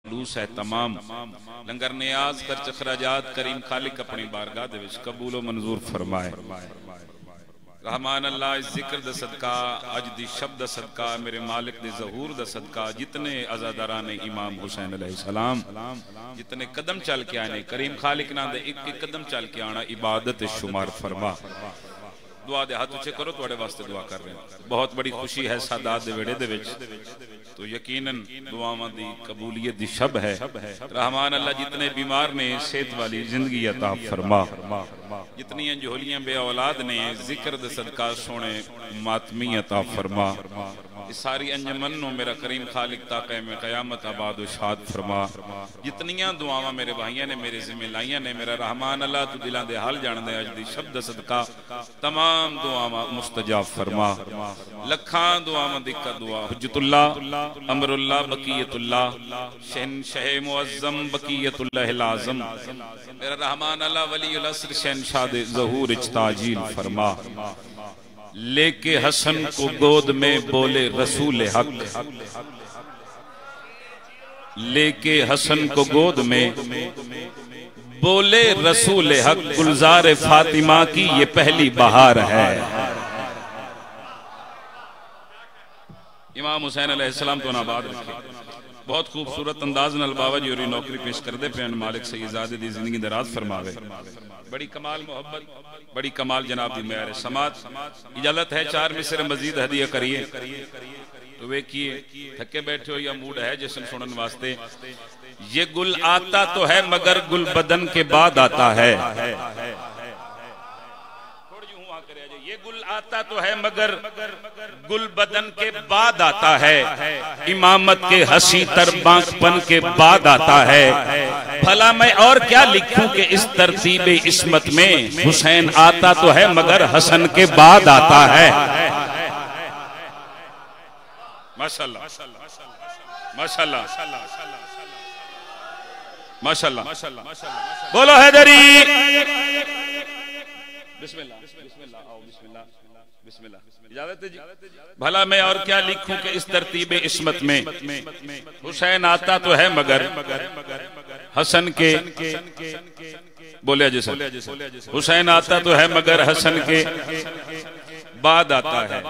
Loose है तमाम लंगर नियाज कर चखराजात करीम खालिक अपनी बारगाह दे विच कबूल व मंजूर फरमाए। रहमान अल्लाह इस जिक्र दा सदका अज दी शब्द दा सदका मेरे मालिक दे ज़हूर दा सदका जितने अज़ादारान इमाम हुसैन अलैहिस्सलाम जितने कदम चल के आने करीम खालिक ना दे एक एक कदम चल के आना इबादत शुमार फरमा। दुआ दे हाथ उचे करो तुहाडे वास्ते दुआ कर रहे हैं। बहुत बड़ी खुशी है सादात दे वेड़े दे विच तो यकीनन दुआवां दी कबूलियत दी शब है। रहमान अल्लाह जितने बीमार ने सेहत वाली जिंदगी अता फरमा, जितनी झोलियां बे औलाद ने जिक्र दे सदका सोने मातमी अता फरमा। इस सारी अंजमन नो मेरा करीम खालिक ताक़े में क़यामत आबाद व शाद फरमा। जितनियां दुआवां मेरे भाइयों ने मेरे ज़िम्मे लाइयां ने मेरा रहमान अल्लाह तू दिलां दे हाल जानदे अज दी शब्द सदका तमाम दुआवां मुस्तजाब फरमा। लखां दुआवां दी का दुआ हुज्जतुल्लाह अमरुल्लाह बकीयतुल्लाह शहनशाह मुअज़्ज़म बकीयतुल्लाह आज़म मेरा रहमान अल्लाह वलीउल असर शहनशाह दे ज़हूर इच ताजील फरमा। लेके हसन को गोद में बोले रसूल हक, लेके हसन को गोद में बोले रसूल हक गुलजार फातिमा की ये पहली बहार है। इमाम हुसैन अलैहिस्सलाम तो नाबाद रखे। बहुत खूबसूरत अंदाज नाल बाबा जी और नौकरी पेश करते पे मालिक सईदादे दी जिंदगी दराज फरमावे। बड़ी कमाल मोहब्बत बड़ी कमाल जनाब दी मेहर समात। इजाजत है चार मिसर मजीद हदिया करिए तो वेखिए थके बैठे हो या मूड है जश्न सुनने वास्ते। ये गुल आता तो है मगर गुल बदन के बाद आता है। ये गुल आता तो है मगर गुल बदन के बाद आता है। इमामत के हसी तरबांपन के बाद आता है। भला मैं और क्या लिखूं कि इस तरतीब इस्मत में हुसैन आता तो है मगर हसन के बाद आता है। माशाल्लाह माशाल्लाह माशाल्लाह बोलो हैदरी। बिस्मिल्लाह बिस्मिल्लाह आओ बिस्मिल्लाह बिस्मिल्लाह। इजाजत है जी। भला मैं और क्या लिखूं कि इस तरतीब इस्मत में हुसैन आता तो है मगर हसन के बोले जैसे हुसैन आता तो है मगर हसन के बाद आता है।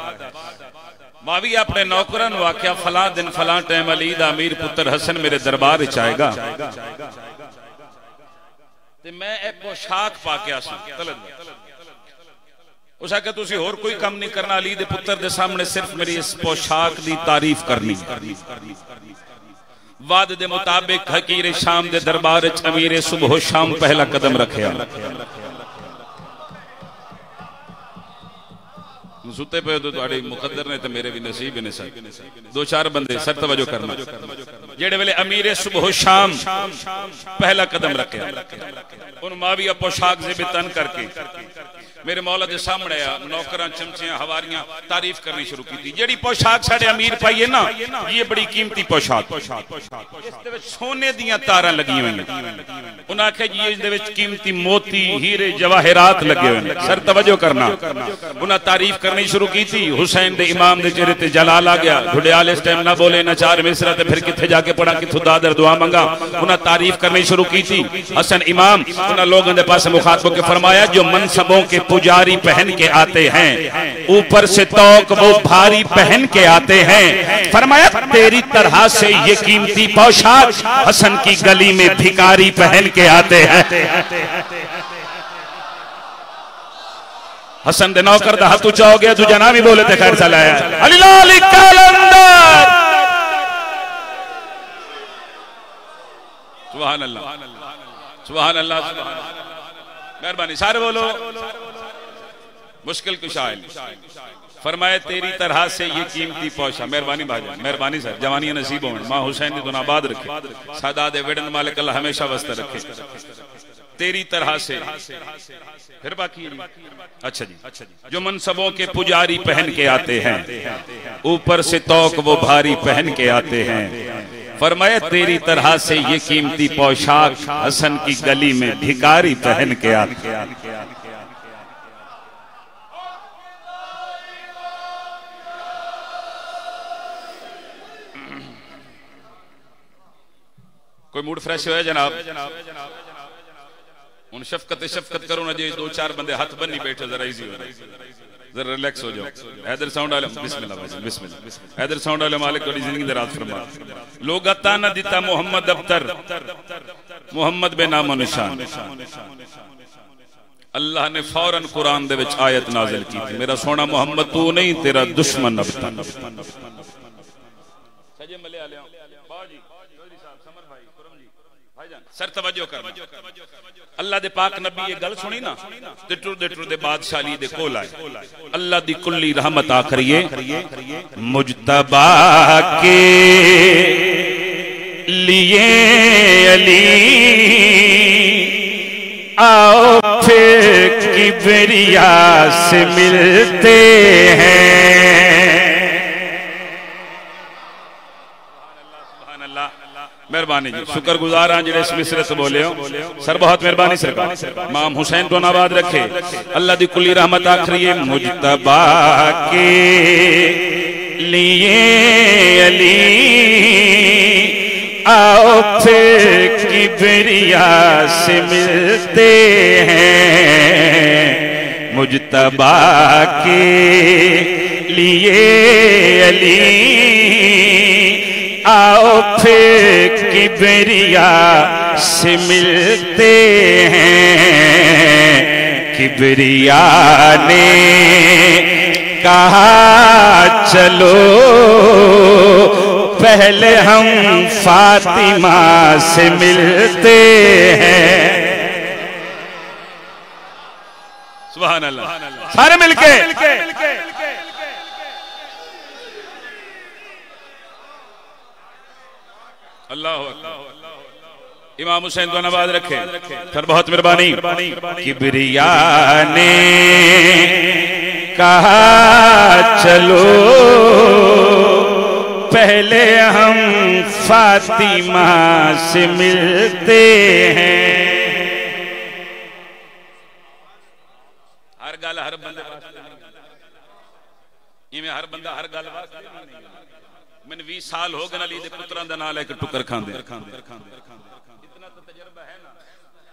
माविया अपने नौकरन वाक्या फला दिन फला टाइम अली दा अमीर पुत्र हसन मेरे दरबार च आएगा ते मैं ए पोशाक पाके आसा उस आके तुसी होर कोई काम नहीं करना अली दे पुत्र दे सामने सिर्फ मेरी इस पोशाक दी तारीफ करनी। वाद दे मुताबिक हकीर शाम दे दरबार च अमीर सुबह शाम पहला कदम रखया। सुते पे तो तुहाडे मुकद्दर ने ते मेरे भी नसीब ने सर दो चार बंदे सर तवज्जो करना जेड़े वेले अमीर सुबह शाम पहला कदम रखया उन माविया पोशाक से बेतन करके मेरे मौला के सामने आया। नौकरां चमचियां हवारियां तारीफ करनी शुरू की। जेड़ी पोशाक साडे अमीर पाई है ना ये बड़ी कीमती पोशाक इसदे विच सोने दियां तारां लगी हुई हैं। उन्हां आखे जी इस दे विच कीमती मोती हीरे जवाहरात लगे हुए हैं। सर तवज्जो करना उन्हां तारीफ करनी शुरू की थी। हुसैन दे इमाम दे चेहरे ते जलाल आ गया। ढुडियाल इस टाइम ना बोले ना चार मिसरा ते फिर किथे जाके पढ़ा किथों दादर दुआ मंगा। उन्हां तारीफ करनी शुरू की थी। हसन इमाम उन्हां लोगों के पास मुखातब के फरमाया जो मनसबों के पुजारी पहन के आते हैं ऊपर से तौक वो भारी पहन के आते हैं। फरमाया तेरी तरह से ये कीमती पोशाक हसन की गली में भिखारी पहन के आते हैं। हसन दे नौकर दा हाथ ऊंचा हो गया। तू जना भी बोले ते खैर चला है। अली लाली कलंदर सुभान अल्लाह सुभान अल्लाह मेहरबानी सारे बोलो। मुश्किल कुशा फरमाए तेरी तरह से ये कीमती पोशा। मेहरबानी भाई मेहरबानी सर जवानियां नसीब हो मां हुसैन तो आबाद रखे सादात वेडन मालिक अल्लाह हमेशा वस्ता रखे। तेरी तरह से फिर बाकी अच्छा जी जो मनसबों के पुजारी पहन के आते हैं ऊपर से तौक वो भारी पहन के आते हैं। फरमाया तेरी तरह से ये कीमती पोशाक हसन की गली में भिखारी पहन के आते हैं। कोई मूड फ्रेश होया जनाब? उन शफकत करो ना जी, दो चार बंदे हाथ बन्नी बैठे, जरा इजी हो, जरा रिलैक्स हो जाओ। हैदर साउंड वाले बिस्मिल्लाह भाई, बिस्मिल्लाह। हैदर साउंड वाले मालिक वाली जिंदगी दराज फरमा। लोग ताना दिता मोहम्मद अब्तर, मोहम्मद बेनामो निशान। अल्लाह ने फौरन कुरान दे विच आयत नाजिल की थी, मेरा सोना मोहम्मद तू नहीं तेरा दुश्मन अब्तर। सर तवज्जो कर, अल्लाह दे पाक नबी ये गल सुनी ना ते टुरदे बादशाही दे कोल आए। अल्लाह दी कुल्ली रहमत आखरिए मुजतबा के लिए अली आओ फिर किबरिया से मिलते हैं। मेहरबानी जी, शुक्रगुजार हाँ जिहड़े इस मिसरे से बोले हो सर, बहुत मेहरबानी सरकार। इमाम हुसैन तो नाबाद रखे, अल्लाह दी कुल्ली रहमत आखिरी मुजतबा के लिए अली आओ फिर किबरिया से मिलते हैं। मुजतबा के लिए अली आओ फिर किबरिया से मिलते हैं। किबरिया ने कहा चलो पहले हम फातिमा से मिलते हैं। सुभान अल्लाह, सारे मिलके अल्लाह। इमाम हुसैन को नवाज रखे सर, बहुत मेहरबानी। किबरिया ने कहा चलो पहले हम फातिमा से मिलते हैं। हर गल हर बंदा इवें हर बंदा हर गल मैंने 20 साल हो गए अली दे पुत्रां दा नाम लेके टुकर खांदे। इतना तो तजर्बा है ना।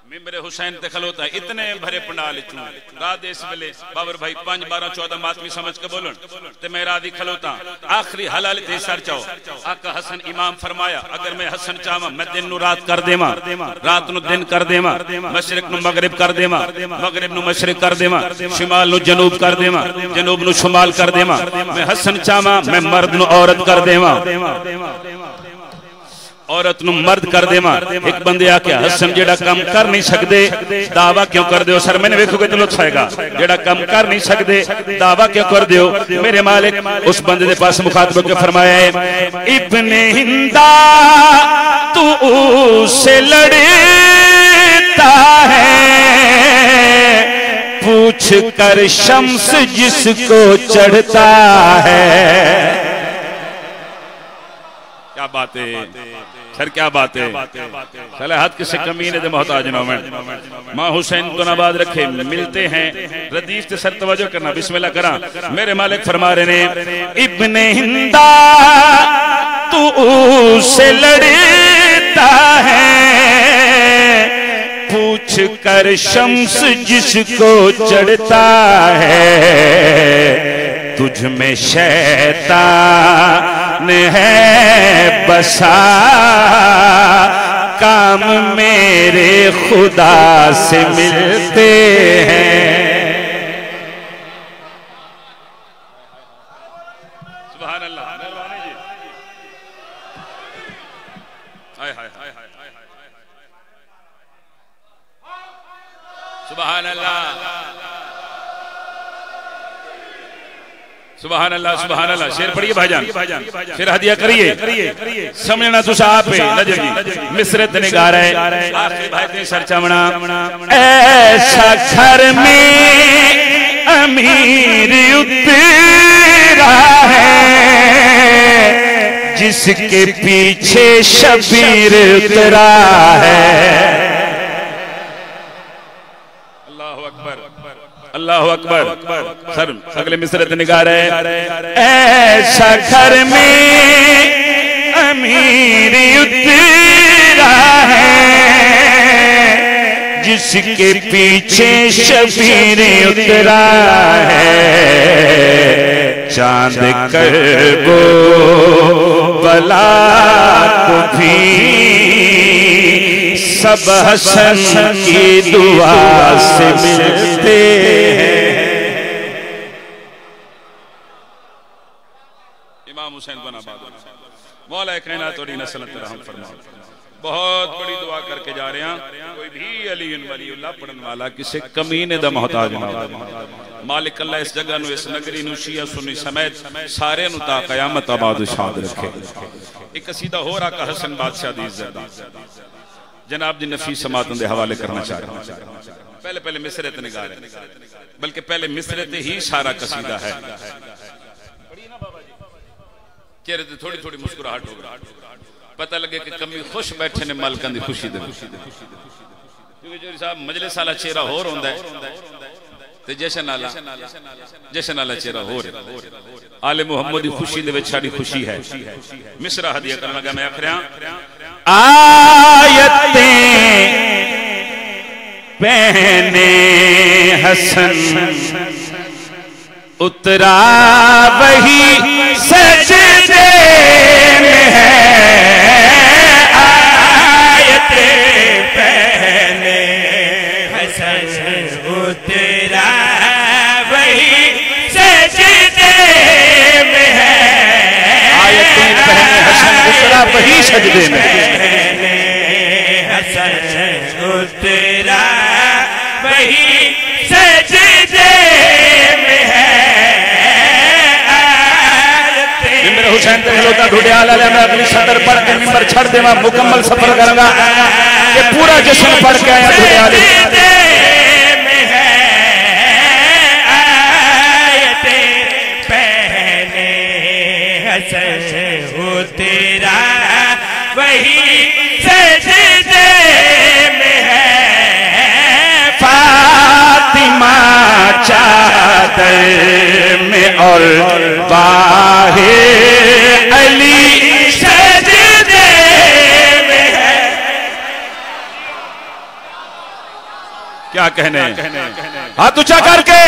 मिंबरे हुसैन ते खलोता इतने भरे पंडाल चूं रात इस वेले बाबर भाई 5 12 14 मातमी समझ के बोलन ते मैं रात ही खलोता आखिरी हलाल ते सर चाओ। आका हसन इमाम फरमाया अगर मैं हसन चाहवा मैं दिन नु रात कर देवा, रात नु दिन कर देवा, मशरिक नु मगरिब कर देवा, मगरिब नु मशरिक कर देवा, शिमाल नु जनूब कर देवा, जनूब नु शुमाल कर देवा। मैं हसन चाहवा मैं मर्द नु औरत कर देवा, औरत नु मर्द कर देवा। एक बंदे आके हसन जेड़ा कम कर नहीं सकते दावा क्यों कर दो? सर मैंने वेखोगे तो लुत्फ आएगा। जेड़ा कम कर नहीं सकते दावा क्यों कर दो? मेरे मालिक उस बंदे के पास मुखातब के फरमाया है इब्ने हिंदा तू से लड़ता है पूछ कर शम्स जिसको चढ़ता है। क्या बात है सर, क्या बात है। चले हाथ किसे कमीने दे मोहताज ना मैं मां हुसैन को नवाज रखे मिलते हैं। रदीफ से सर तवज्जो करना, बिस्मिल्लाह करा। मेरे मालिक फरमा रहे ने इब्ने हिंदा तू से लड़ता है पूछ कर शम्स जिसको चढ़ता है। तुझ में शैतान है बसा काम मेरे खुदा से मिलते हैं। सुभान अल्लाह, मेहरबानी जी। हाय हाय हाय हाय हाय सुभान अल्लाह, सुभान अल्लाह, सुभान अल्लाह। शेर पढ़िए भाईजान, शेर हदिया करिए समझना तुस आप नजर जी मिसरे ते निगाह है आखिरी भाई ते सर चमना। ऐसा घर में अमीर उतरा है जिसके पीछे शबीर उतरा है। अल्लाह अकबर। सर अगले मिसरे ते निगाह है ऐसा घर में अमीर उतरा जिसके पीछे शबीर उतरा है, चांद कर वो बला को भी सब हसन की दुआ से मिलते हैं। इमाम हुसैन बना मौला कायनात और नस्ल रहम फरमाओ। बहुत बड़ी दुआ करके जा रहे हैं, कोई भी अली वलीउल्लाह पढ़न वाला किसी कमीने दा मोहताज ना हो। मालिक अल्लाह इस जगह नु, इस नगरी नु, शिया सुन्नी समेत सारे नु ता कयामत आबाद शाद रखे। एक कसीदा हो रहा का हसन बादशाह दी इज्जत जनाब दी नफीस समातन दे हवाले करना चाह रहा हूं। पहले पहले मिसरे ते निगाह रहे, बल्कि पहले मिसरे ते ही सारा कसीदा है। चेहरे ते थोड़ी थोड़ी मुस्कुराहट हो रहा, पता लगे कि कमी खुश बैठे ने मालकां दी खुशी दे। क्योंकि जो साहब मजलिस वाला चेहरा होर होंदा है ते जश्न वाला चेहरा होर। आले मुहम्मद दी खुशी दे विच साडी खुशी है। मिसरा हदिया करन लगा मैं आखरिया आयतें पहने हसन उतरा वही सजदे में है। आयतें पहने हसन उतरा वही सजदे में है। आयतें पहने हसन उतरा वही सजदे में, हसन उतरा वही सजदे में है। मिंबर हुसैन ते खलोता ढूंढे आला मैं अपनी सदर पढ़ के मिंबर छड़ देवा, मुकम्मल सफर करूंगा ये पूरा जश्न पढ़ के आया ढूंढे आले में है। आयतें पहने हसन उतरा वही सजदे में है। फातिमा चादर में और बाहे अली सजदे में है। क्या कहने, हाथ ऊंचा करके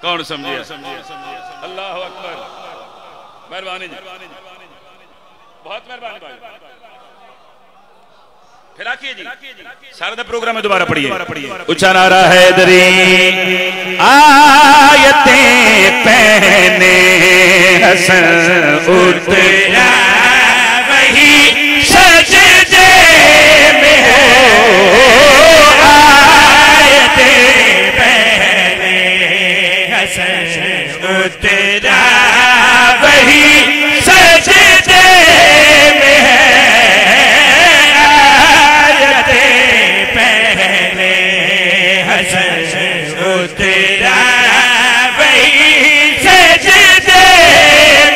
कौन समझे? अल्लाह अकबर, मेहरबानी जी, बहुत मेहरबानी भाई। फिर आखिए जी, सारा प्रोग्राम में दोबारा पढ़िए। ऊंचा नारा हैदरी। आयतें पहने हसन उतरा वही सजदे में है। आयतें पहने हसन उतरा वही सजदे में है। आयतें पहने हसन उतरा वही सजदे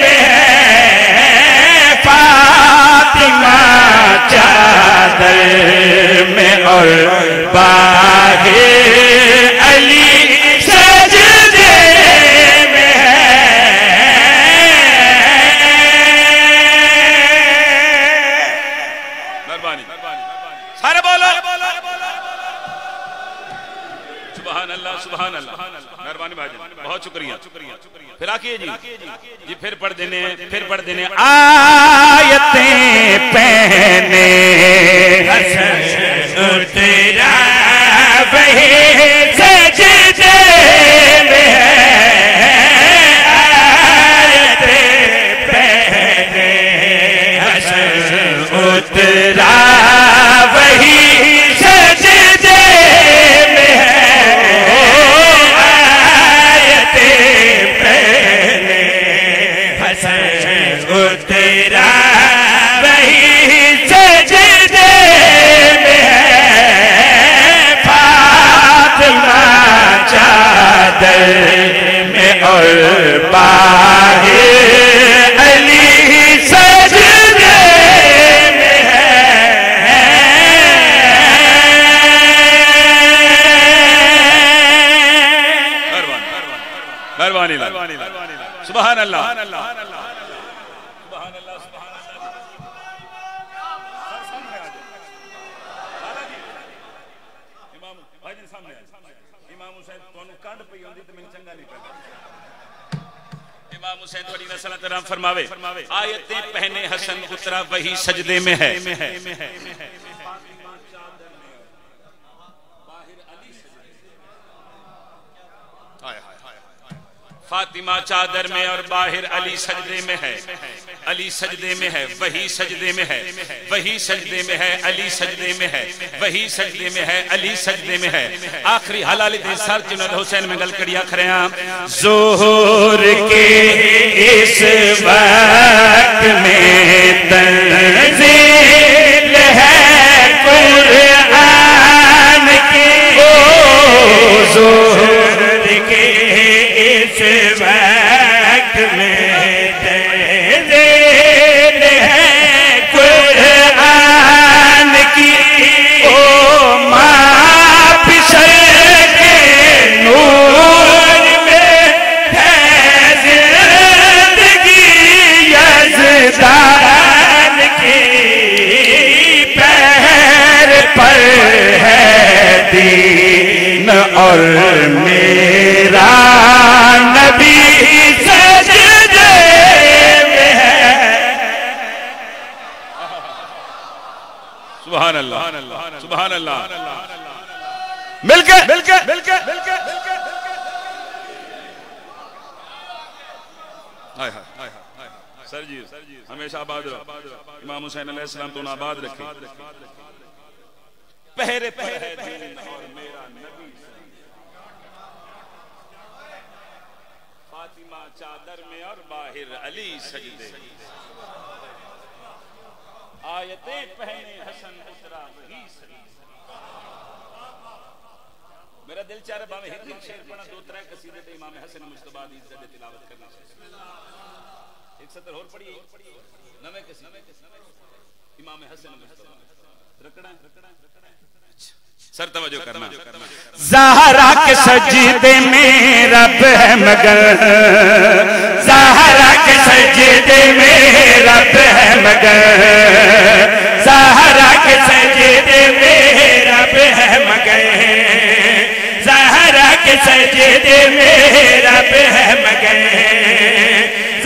में है। फातिमा चादर में और बाहे अली सजदे में है। मेहरबानी सारे बोलो सुभान अल्लाह, सुभान अल्लाह। मेहरबानी भाई, बहुत शुक्रिया। फिर आखिए जी, फिर पढ़ देने, फिर पढ़ देने। आयतें पहने हसन उतरा वही सजदे में है। आयतें पहने हसन उतरा वही सजदे में है। आयतें पहने हसन उतरा वही सजदे में है। फातिमा चादर में और बाहे अली सजदे में है। मेहरबानी सुभान अल्लाह। इमाम हुसैन थोड़ी नस्ल तराम फरमावे, आयतें पहने हसन उतरा वही सजदे में है। फातिमा चादर में और बाहिर अली सजदे में है। अली सजदे में है, वही सजदे में है, वही सजदे में है, अली सजदे में है, वही सजदे में है, अली सजदे में है। आखिरी हलाल दे सर जुनैद हुसैन में गल करिया खरिया ज़ोहर के इस वक्त में तंज़ील है कुरान की। ओ ज़ोहर के इस वक्त में तंज़ील है कुरान की। ओ माँ पिसर के नूर में है ज़िंदगी यज़दान की। पैर पर है दीन और मेरा नबी सजदे में है। सुभान अल्लाह सुभान अल्लाह। मिलके सर जी हमेशा आबाद रहो। इमाम हुसैन अलैहिस्सलाम तो आबाद रखे। पहरे पहरे दीन और मेरा नबी। फातिमा चादर में और बाहिर अली सजदे। आयतें पहने हसन उतरा वही सजदे। मेरा दिल चाह रहा है एक शेर पढ़ा, दो तरह कसीदे थे इमाम हसन मुस्तफा दी इज्जत तिलावत करना। एक सतर और पढ़िए नवे कसीदे इमाम हसन मुस्तफा रखना सर तवज्जो करना। ज़हरा के सजदे में रब है मगर, ज़हरा के सजदे में रब है मगर, ज़हरा के सजदे में रब है मगर, ज़हरा के सजदे में रब है मगर,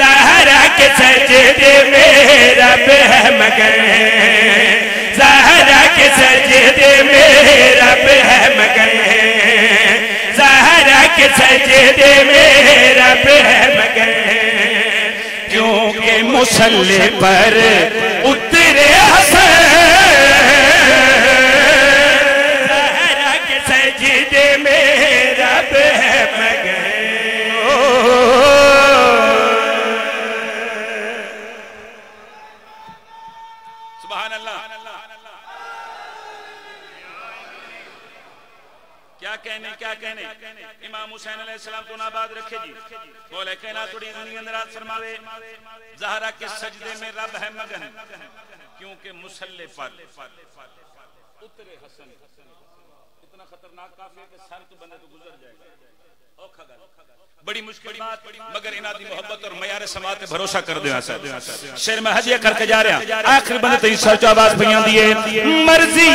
ज़हरा के सजदे में रब है मगर, ज़हरा के सजदे में रब है मगर, ज़हरा के सजदे में रब है मगर। क्योंकि मुसल्ले पर उतरे हसन, ज़हरा के सजदे में रब है मगर। सुभान अल्लाह। क्या कहने इमाम हुसैन अलैहिस्सलाम तो आबाद रखे जी। बोले कहना थोड़ी अंदराज फरमावे, ज़हरा के सजदे में रब है मगन, क्योंकि मुसल्ले पर उतरे हसन। इतना खतरनाक काफिया के सर तो बंदे तो गुजर जाएगा। औखा गल बड़ी मुश्किल बात, मगर इना दी मोहब्बत और मयार समात पे भरोसा कर देना। शेर में हदिया करके जा रहे हैं। आखिर बंदे तो सर चो आवाज पईयां दी है, मर्जी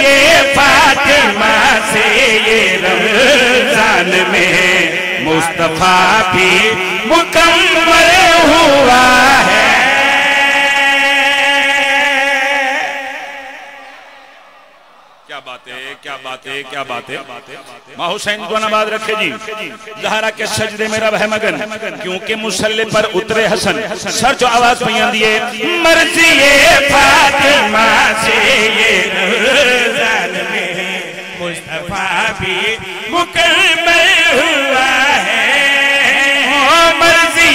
फातिमा से ये रमजान में मुस्तफा भी मुकम्मल हुआ है। क्या बात है, क्या बात है, क्या बात है। माँ हुसैन को नबाद रखे जी। ज़हरा के सजदे में रब है मगन, क्योंकि मुसल्ले पर उतरे हसन। सर जो आवाज पईयां दिए, मर्जी फातिमा से ये रमजान में मुस्तफा भी मुकम्मल हुआ है। मर्जी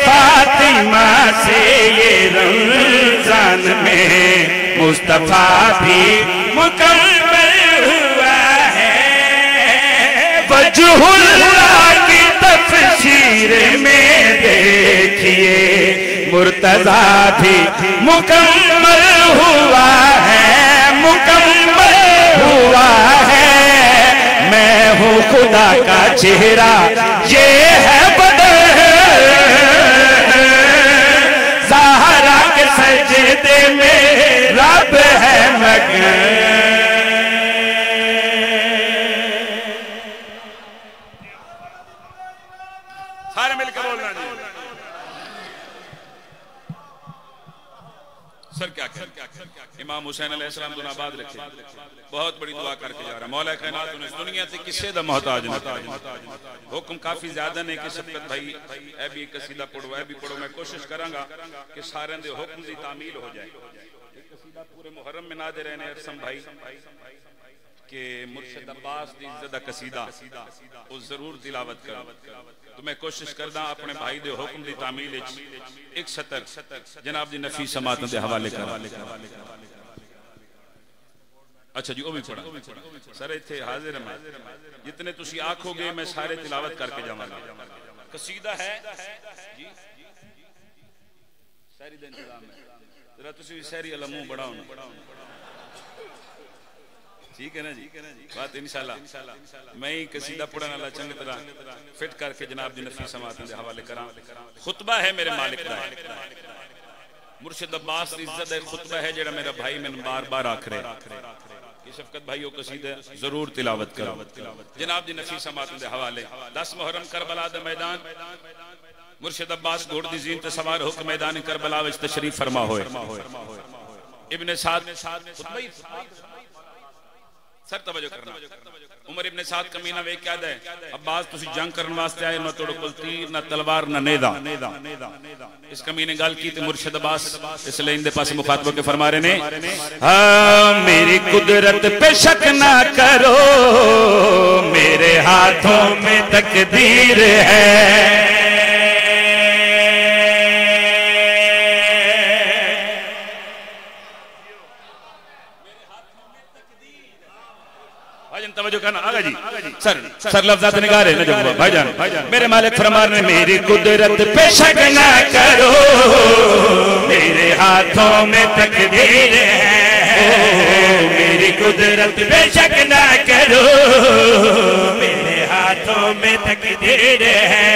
फातिमा से ये रमजान में मुस्तफा भी मुकम्मल हुआ है। वजहुल्लाह की तफसीर में देखिए मुर्तज़ा भी मुकम्मल हुआ है, मुकम्मल हुआ है। मैं हूँ खुदा का चेहरा, ये है बदर सारे मिलकर बोलना जी। सर क्या कह इमाम हुसैन अलैहिस्सलाम दुआ आबाद रखे, बहुत बड़ी दुआ करके जा रहा मौला कायनात उन्हें दुनिया से किसे दा मोहताज नहीं। हुक्म काफी ज्यादा ने कि शफकत भाई ए भी कसीदा पढ़ो, ए भी पढ़ो। मैं कोशिश करांगा कि सारे दे हुक्म दी तामील हो जाए। एक कसीदा पूरे मुहर्रम में ना दे रहे ने अरसम भाई कि मुर्शिद अब्बास दी इज्जत दा कसीदा वो जरूर तिलावत करो। तो मैं कोशिश करदा अपने भाई दे हुक्म दी तामील विच एक सतर जनाब दी नफीस समातन दे हवाले कर। अच्छा जी, वो भी पढ़ा सर इत्थे हाजिर है। जितने तुसी आखोगे मैं सारे तिलावत करके जावांगा। कसीदा है जी सारी दा इंतजाम है, जरा तुसी सारी अला मुंह बढ़ाओ ना, ठीक है ना जी। बात इंशाल्लाह मैं ही कसीदा पढ़ने वाला चंगी तरह फिट करके जनाब दी नफीस समातन दे हवाले करा। खुतबा है मेरे मालिक दा, मुर्शिद अब्बास दी इज्जत दा खुतबा है जेड़ा मेरा भाई मैंने बार-बार आख रहे कि शफकत भाई वो कसीदा जरूर तिलावत करो जनाब दी नफीस समातन दे हवाले। 10 मुहर्रम करबला दा मैदान मुर्शिद अब्बास घोड़ दी जीन ते सवार होकर मैदान करबला विच तशरीफ फरमा होए। इब्ने साद खुतबा सर तवज्जो करना, उमर इब्ने साद कमीना वे क्या दे अब्बास तुसी जंग करने वास्ते आए, ना तोड़े कोल तीर ना तलवार ना नेदा। इस कमीने गल की ते मुर्शिद अब्बास इसलिए इनके पास मुखातब के फरमा रहे ने, हाँ मेरी कुदरत पे शक ना करो, मेरे हाथों में तकदीर है। तवज्जो करना आगा जी। सर लफ्ज़ात निगार है ना जो भाईजान मेरे मालिक फरमा रहे मेरी कुदरत पे शक ना करो, मेरे हाथों में तकदीर है। मेरी कुदरत पे शक ना करो, मेरे हाथों में तकदीर है।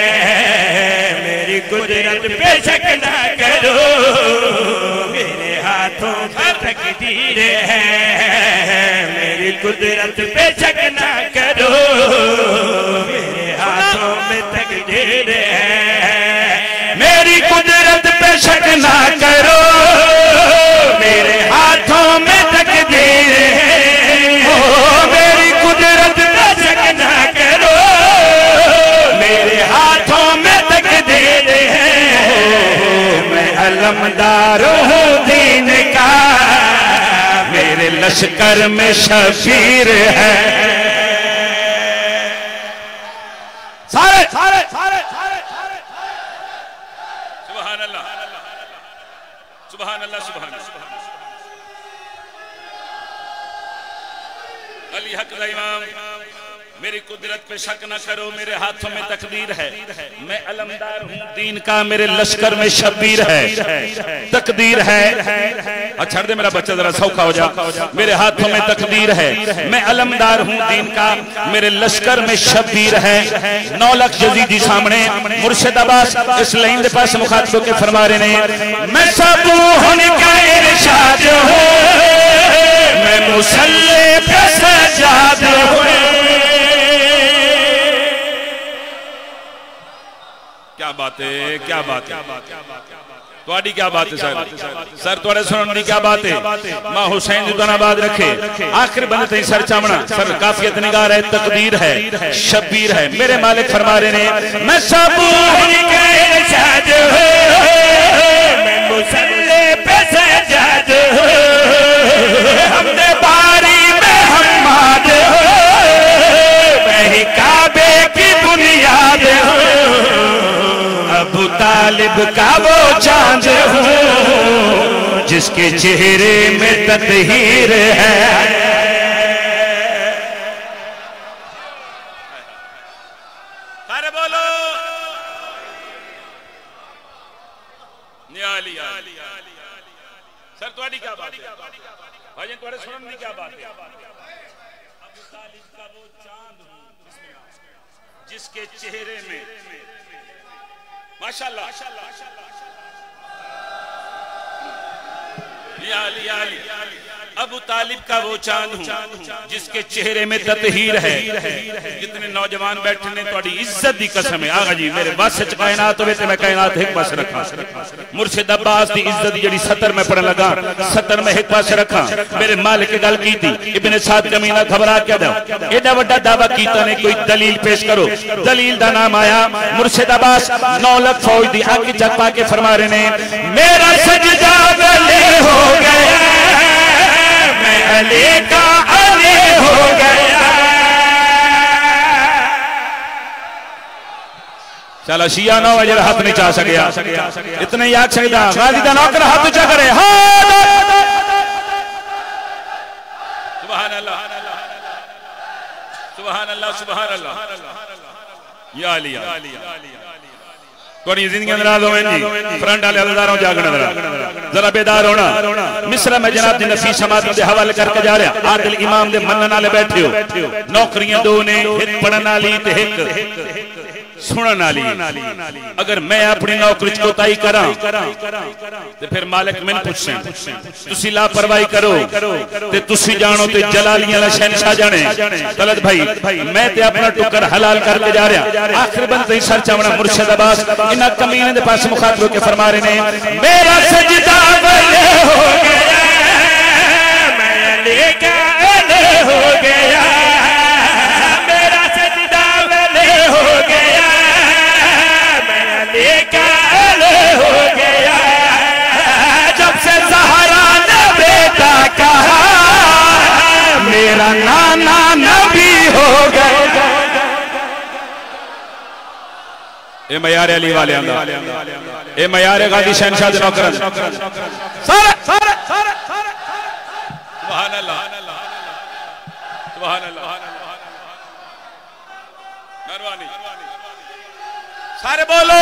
मेरी कुदरत पे शक ना करो, मेरे हाथों में तकदीर है। मेरी कुदरत पे शक ना करो, मेरे हाथों में तकदीर है। मेरी कुदरत पे शक ना करो, मेरे हाथों में तकदीर है। ओ मेरी कुदरत पे शक ना करो, मेरे हाथों में तकदीर है। मैं अलमदार हूँ दीन का, मेरे लश्कर में शबीर है। सारे सारे सारे सुभान अल्लाह सुभान अल्लाह सुभान अली हक दा इमाम। मेरी कुदरत पे शक न करो, मेरे हाथों में तकदीर है। मैं अलमदार हूँ दीन का, मेरे लश्कर में शबीर है, तकदीर है। अच्छा दे मेरा बच्चा जरा सौखा हो जा। मेरे हाथों में तकदीर है, मैं अलमदार हूँ दीन का, मेरे लश्कर में शबीर है। 9 लाख यजीदी सामने मुर्शिद अब्बास इस लाइन के पास मुखातब के फरमा रहे ने, मैं सब होने का इरशाद हूँ, मैं मुसल्ले पे सजाद हूँ। क्या बात है, क्या बात है, तुहाडी क्या बात है सर तुहाडे सुनने की क्या बात है। मां हुसैन जी धन्यवाद रखे आखिर बंदे तई सर चावना सर काफियत निगार है, तकदीर है, शबीर है। मेरे मालिक फरमा रहे ने, मैं सब के इरशाद हूँ, मैं मुसल्ले पे सजाद हूँ। हमने बारी में हम्माद हूँ, मैं ही काबे की बुनियाद हूँ। अबू तालिब का वो चांद हूँ, जिसके चेहरे में तत्हीर है। सारे बोलो नियाली सर तुहाडी क्या बात है भाई, तुहाडे सुनने की क्या बात है। अबू तालिब का वो चांद हूँ जिसके चेहरे में माशाल्लाह अबू तालिब का वो चांद हूं जिसके चेहरे में ततहीर है। जितने नौजवान बैठे ने थोड़ी इज्जत दी कसम है आगा जी मेरे बस च कायनात होवे ते मैं कायनात एक पास रखा। मुर्शिद अब्बास दी इज्जत जड़ी 70 में पढ़न लगा 70 में एक पास रखा। मेरे मालिक गल की थी इब्ने साद कमीना घबरा के दो एडा बड़ा दावा कीता ने कोई दलील पेश करो। दलील दा नाम आया मुर्शिद अब्बास 9 लाख फौज दी आग जग पा के फरमा रहे ने मेरा सजदा गले हो गया मैं अली का अली हो गया। चलो शिया 9 बजे हाथ नहीं चा सकिया इतने ही आख सकता गाजी का नौकर हाथ ऊंचा करे। सुभान अल्लाह सुभान अल्लाह सुभान अल्लाह या अली थोड़ी जिंदगी नाराज हो फ्रंट वाले अल्लाह जागना जरा बेदार होना। मिस्र में जनाब जी नफीस समात के हवाले करके जा रहा आदिल इमाम दे मनन वाले बैठे हो नौकरियां दो ने एक पढ़न वाली ते एक सुनन वाली। अगर मैं अपनी नौकरी कोताही करा ते फिर मालिक मैंने पूछे तुसी लापरवाही करो ते तुसी जानो ते जलालियां दा शहंशाह जाने गलत भाई मैं ते अपना टुकर हलाल करके जा रहा। आखिर बंद ही सर चावना मुर्शिद अब्बास इन कमीने दे पास मुखातिब होकर फरमा रहे ने मेरा सजदा बले हो गया मैं अली का अली हो गया मेरा सजदा बले हो गया मैं अली का अली हो गया। जब से ज़हरा ने बेटा कहा मेरा नाना नबी हो गया। ए मयार अली वाले ए मयार गाजी शहनशाह दे नौकर सारे सारे सारे सुभान अल्लाह सुभान अल्लाह मेहरबानी सारे बोलो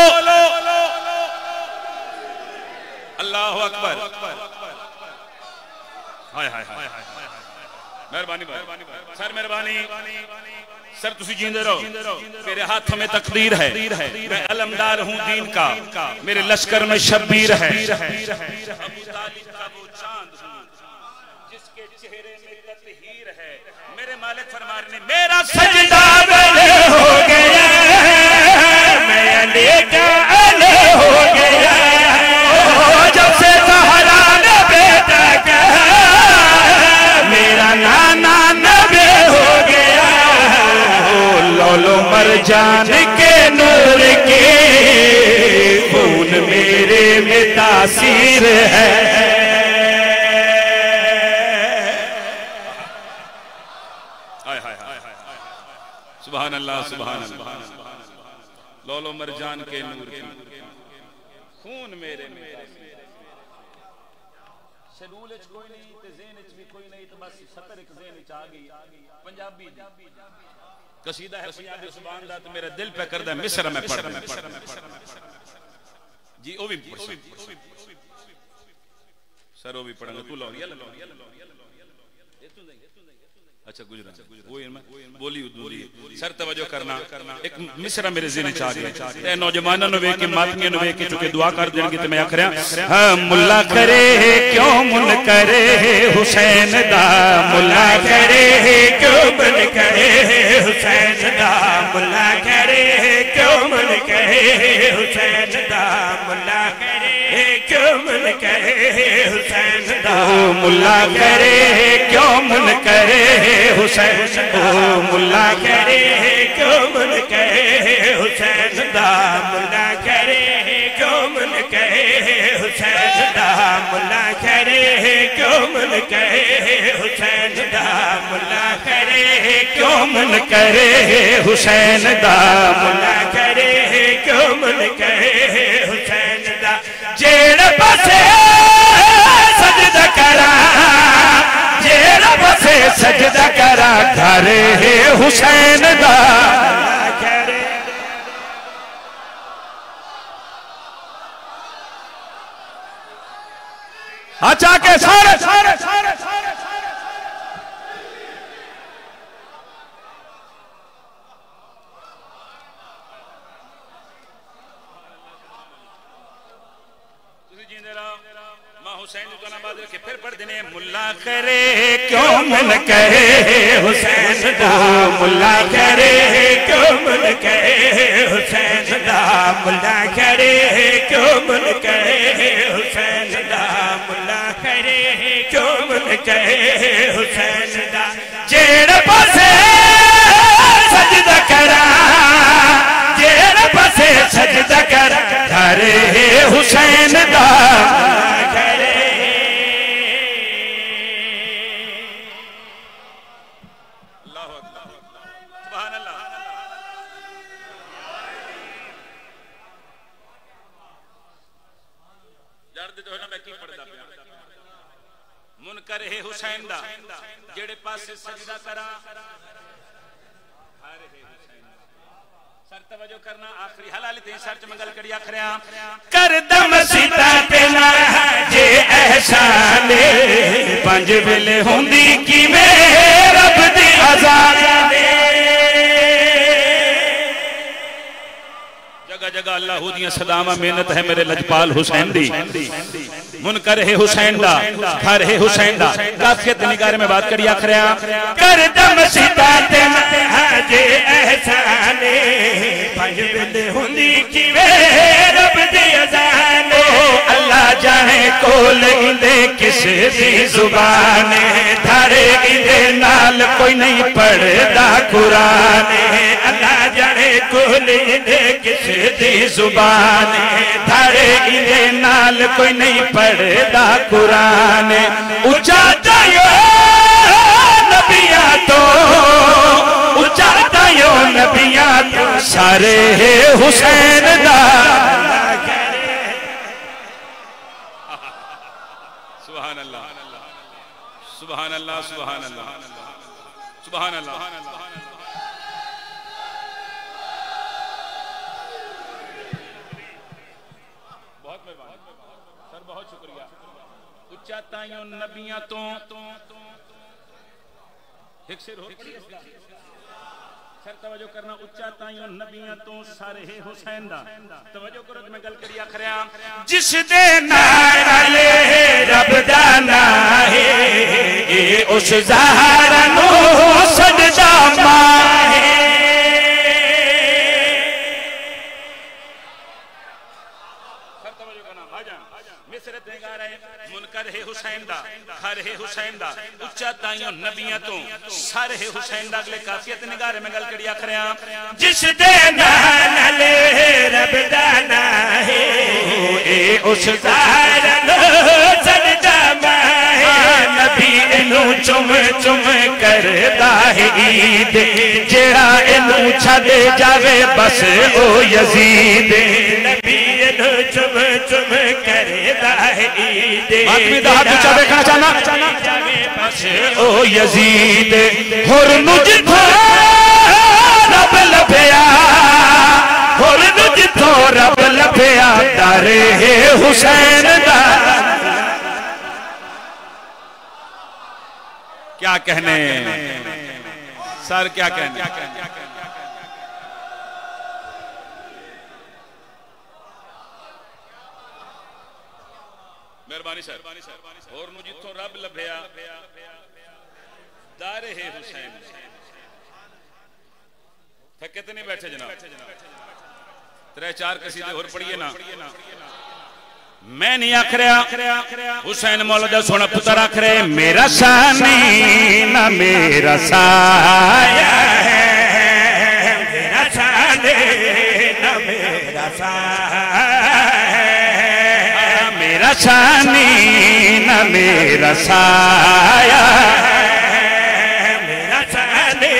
अल्लाहु अकबर। हाय हाय हाय मेहरबानी सर मेहरबानी सर तुसी जींदे रहो मेरे हाथों में तकदीर है मैं अलमदार हूं दीन का मेरे लश्कर में शब्बीर है। अबू तालिब का वो चांद हूं जिसके चेहरे में ततहीर है। मेरे मालिक फरमा रहे ने मेरा सजदा बले हो गया मैं अली का अली हो गया। जब से ज़हरा ने बेटा कहा मेरा नाना नबी हो गया। लौलो मरजान के नूर के खून मेरे में तासीर है। सुभान अल्लाह सुभान अल्लाह लौलो मरजान के नूर के खून मेरे में शेड्यूल च कोई नहीं ते ज़हन च भी कोई नहीं तो बस सतर एक ज़हन च आ गई पंजाबी कसीदा है पंजाबी सुभान अल्लाह तो मेरा दिल पे करदा मिस्र में पढ़ जी ओ भी सर ओ भी पढ़ेंगे तू लो अच्छा गुजरात वो बोली उर्दू सर तवज्जो करना एक मिसरा मेरे ज़हन च आ गया नौजवानों ने वेख के मातमियां ने वेख के चुके दुआ कर देंगे तो मैं आख रहा हां मुल्ला करे क्यों मुन करे हुसैन दा मुल्ला करे क्यों मुन करे हुसैन दा मुल्ला करे क्यों मुन करे हुसैन दा मुल्ला करे क्यों मुन करे हुसैन दा मुल्ला करे क्यों मुन करे हुसैन दा मुल्ला करे क्यों मुन करे हुसैन दा मुल्ला करे क्यों मुन करे हुसैन दा मुल्ला करे क्यों मुन करे हुसैन दा मुल्ला करे क्यों मुन करे हुसैन दा मुल्ला करे क्यों मुन करे हुसैन दा जेड़ पासे सजदा करा जेड़ा बसे सजदा करा घर है हुसैन दा अच्छा के सारे सारे सारे सारे हुसैन का नाम बात रखे फिर पढ़ देने मुल्ला करे क्यों मन कहे हुसैन दा मुल्ला करे क्यों मन कहे हुसैन दा मुल्ला करे क्यों मन कहे हुसैन दा मुल्ला करे क्यों मन कहे हुसैन दा जेड़े पासे सजदा करा जेड़े पासे सजदा करा करे हुसैन दा मुनकर है हुसैन दा जेड़े पासे सजदा करा सर तवज्जो करना आखिरी हलाल ते सर च मंगल कड़ी आखरिया कर दम सीता ते ना जे एहसान पंज वेले हुंदी किवें रब दी आजाद जगह जगह अल्लाह दियां सदावां मेहनत है मेरे लजपाल हुसैन दी मुनकर है हुसैन दा घर है हुसैन दा काफियत निगार में बात करी आखरिया कर दम सीता ते ना जे एहसान पंज वेले हुंदी किवें रब दी आजाद अल्लाह जाने कोल इंदे किस दी जुबान थारे इंदे नाल कोई नहीं पढ़दा कुरान अल्लाह जाने कोल इंदे किस दी जुबान थारे इंदे नाल कोई नहीं पढ़दा कुरान उच्चा तायो नबिया तो उच्चा तायो नबिया तो सारे हुसैन दा सुभान अल्लाह सुभान अल्लाह सुभान अल्लाह सुभान अल्लाह बहुत मेहरबानी सर बहुत शुक्रिया उच्चा ताइयों नबियां तो एक शेर हो सर तवज्जो करना उच्चा ताइयों नबियां तो सारे है हुसैन दा तवज्जो करो मैं गल करी आखरिया जिस दे नाल रब दा नाम है ए उस ज़हरा नु सजदा माहे सर तवज्जो करना भाईजान मिसरत ने गा रहे मुनकर है हुसैन दा घर है हुसैन दा उच्चा ताइयों नबियां तो सारे है हुसैन दा अगले काफियत निगार में गल कड़ी आखरिया जिस दे नाल रब दा नाम है ए उस ज़हरा नु सजदा माहे नबी इनू चुम चुम करदा है ईद जेड़ा इनू छड़ जावे बस ओ यजीद नबी इनू चुम चुम करदा है ईद आदमी दा हाथ ऊंचा देखना चाहना बस ओ यजीद हुर नु जिथों रब लभया हुर नु जिथों रब लभया तारे हुसैन दा क्या कहने सर क्या कहने मेहरबानी सर और नु जिथों रब लभया दारे है हुसैन थके तो नहीं बैठे जनाब त्रै चार कसीदे और पढ़िए ना मैं नहीं आख रहा हुसैन मौला सोना पुत्र आख रहे मेरा सानी ना मेरा साया है मेरा सानी ना मेरा साया मेरा सानी ना मेरा साया मेरा सानी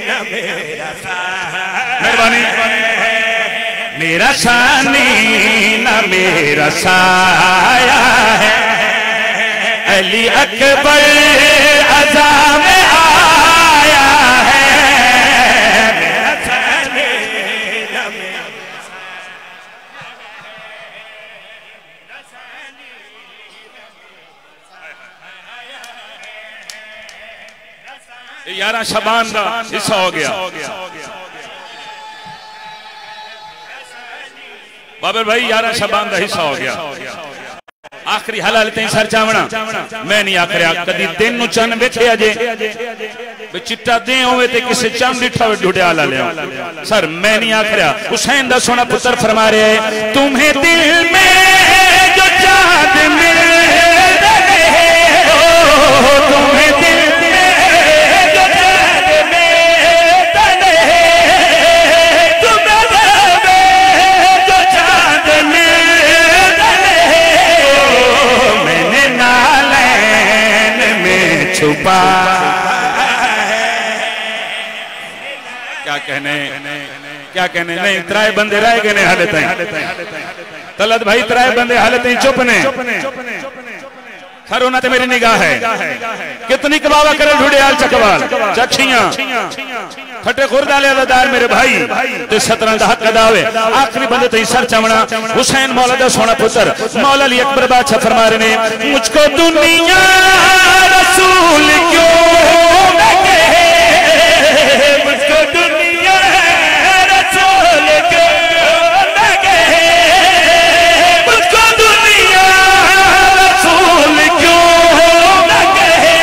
ना मेरा साया मेहरबानी मेरा सानी ना मेरा साया है अली अकबर अज़ा में आया है मेरा सानी ना मेरा साया 11 शबान का हिस्सा हो गया बाबर भाई 11 शबान का हिस्सा हो गया आखिरी हलाल ते सर चावना मैं नहीं आखरिया कदी दिन नु चन वेखिया जे बे चिट्टा दे होवे ते किसे चन डिठा ढुडिया ला लिया सर मैं नहीं आखरिया हुसैन दा सोना पुत्र फरमा रहे है तुम्हें दिल में जो चांद मिल रहे हो तुम्हें दिल में जो चांद मिल रहे तुम्हें जो चांद मिल रहे मैंने नालैन में छुपा क्या कहने नहीं त्राए बंदे रह गए ने हाले ताई तलत भाई त्राए बंदे हाले ताई चुप ने सर उन्हें मेरी निगाह है कितनी कबावा करे ढूढ़ियाल चकवाल चखियां खटे खुरदाले अदादार मेरे भाई ते सतरन दा हक अदावे आखिरी बंदे ते सर चमना हुसैन मौला दा सोना पुत्र मौला अली अकबर बादशाह फरमा रहे ने मुझको दुनिया रसूल क्यों न कहे मुझको दुनिया रसूल क्यों न कहे मुझको दुनिया रसूल क्यों न कहे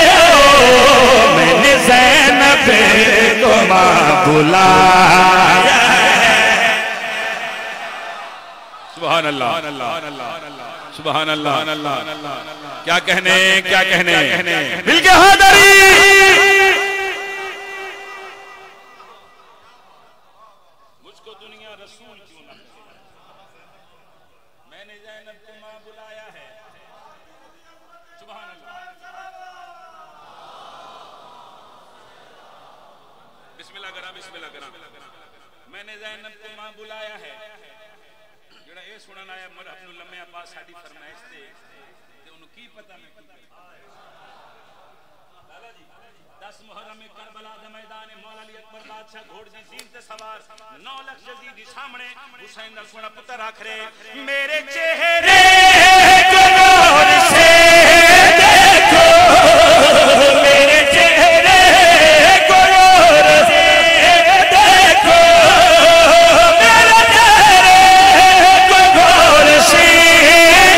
मैंने ज़ैनब को मां बुलाया सुभान अल्लाह सुभान अल्लाह क्या कहने दिल के हादरी मुझको दुनिया रसूल क्यों ना मैंने ज़ैनब को मां बुलाया है सुभान अल्लाह बिस्मिल्लाह करा मैंने ज़ैनब को मां बुलाया है जेड़ा ये सुनन आया मर अपने लम्हे पास साडी फरमाइश ते उन्हें की पता मैं लाला जी 10 मुहर्रम में करबला दे मैदान मौला अली अकबर बादशाह घोड़ दी जीन ते सवार 9 लाख यजीदी सामने हुसैन दा सोना पुत्र आखरे मेरे चेहरे को नूर से देखो मेरे चेहरे को नूर से देखो मेरे चेहरे को नूर से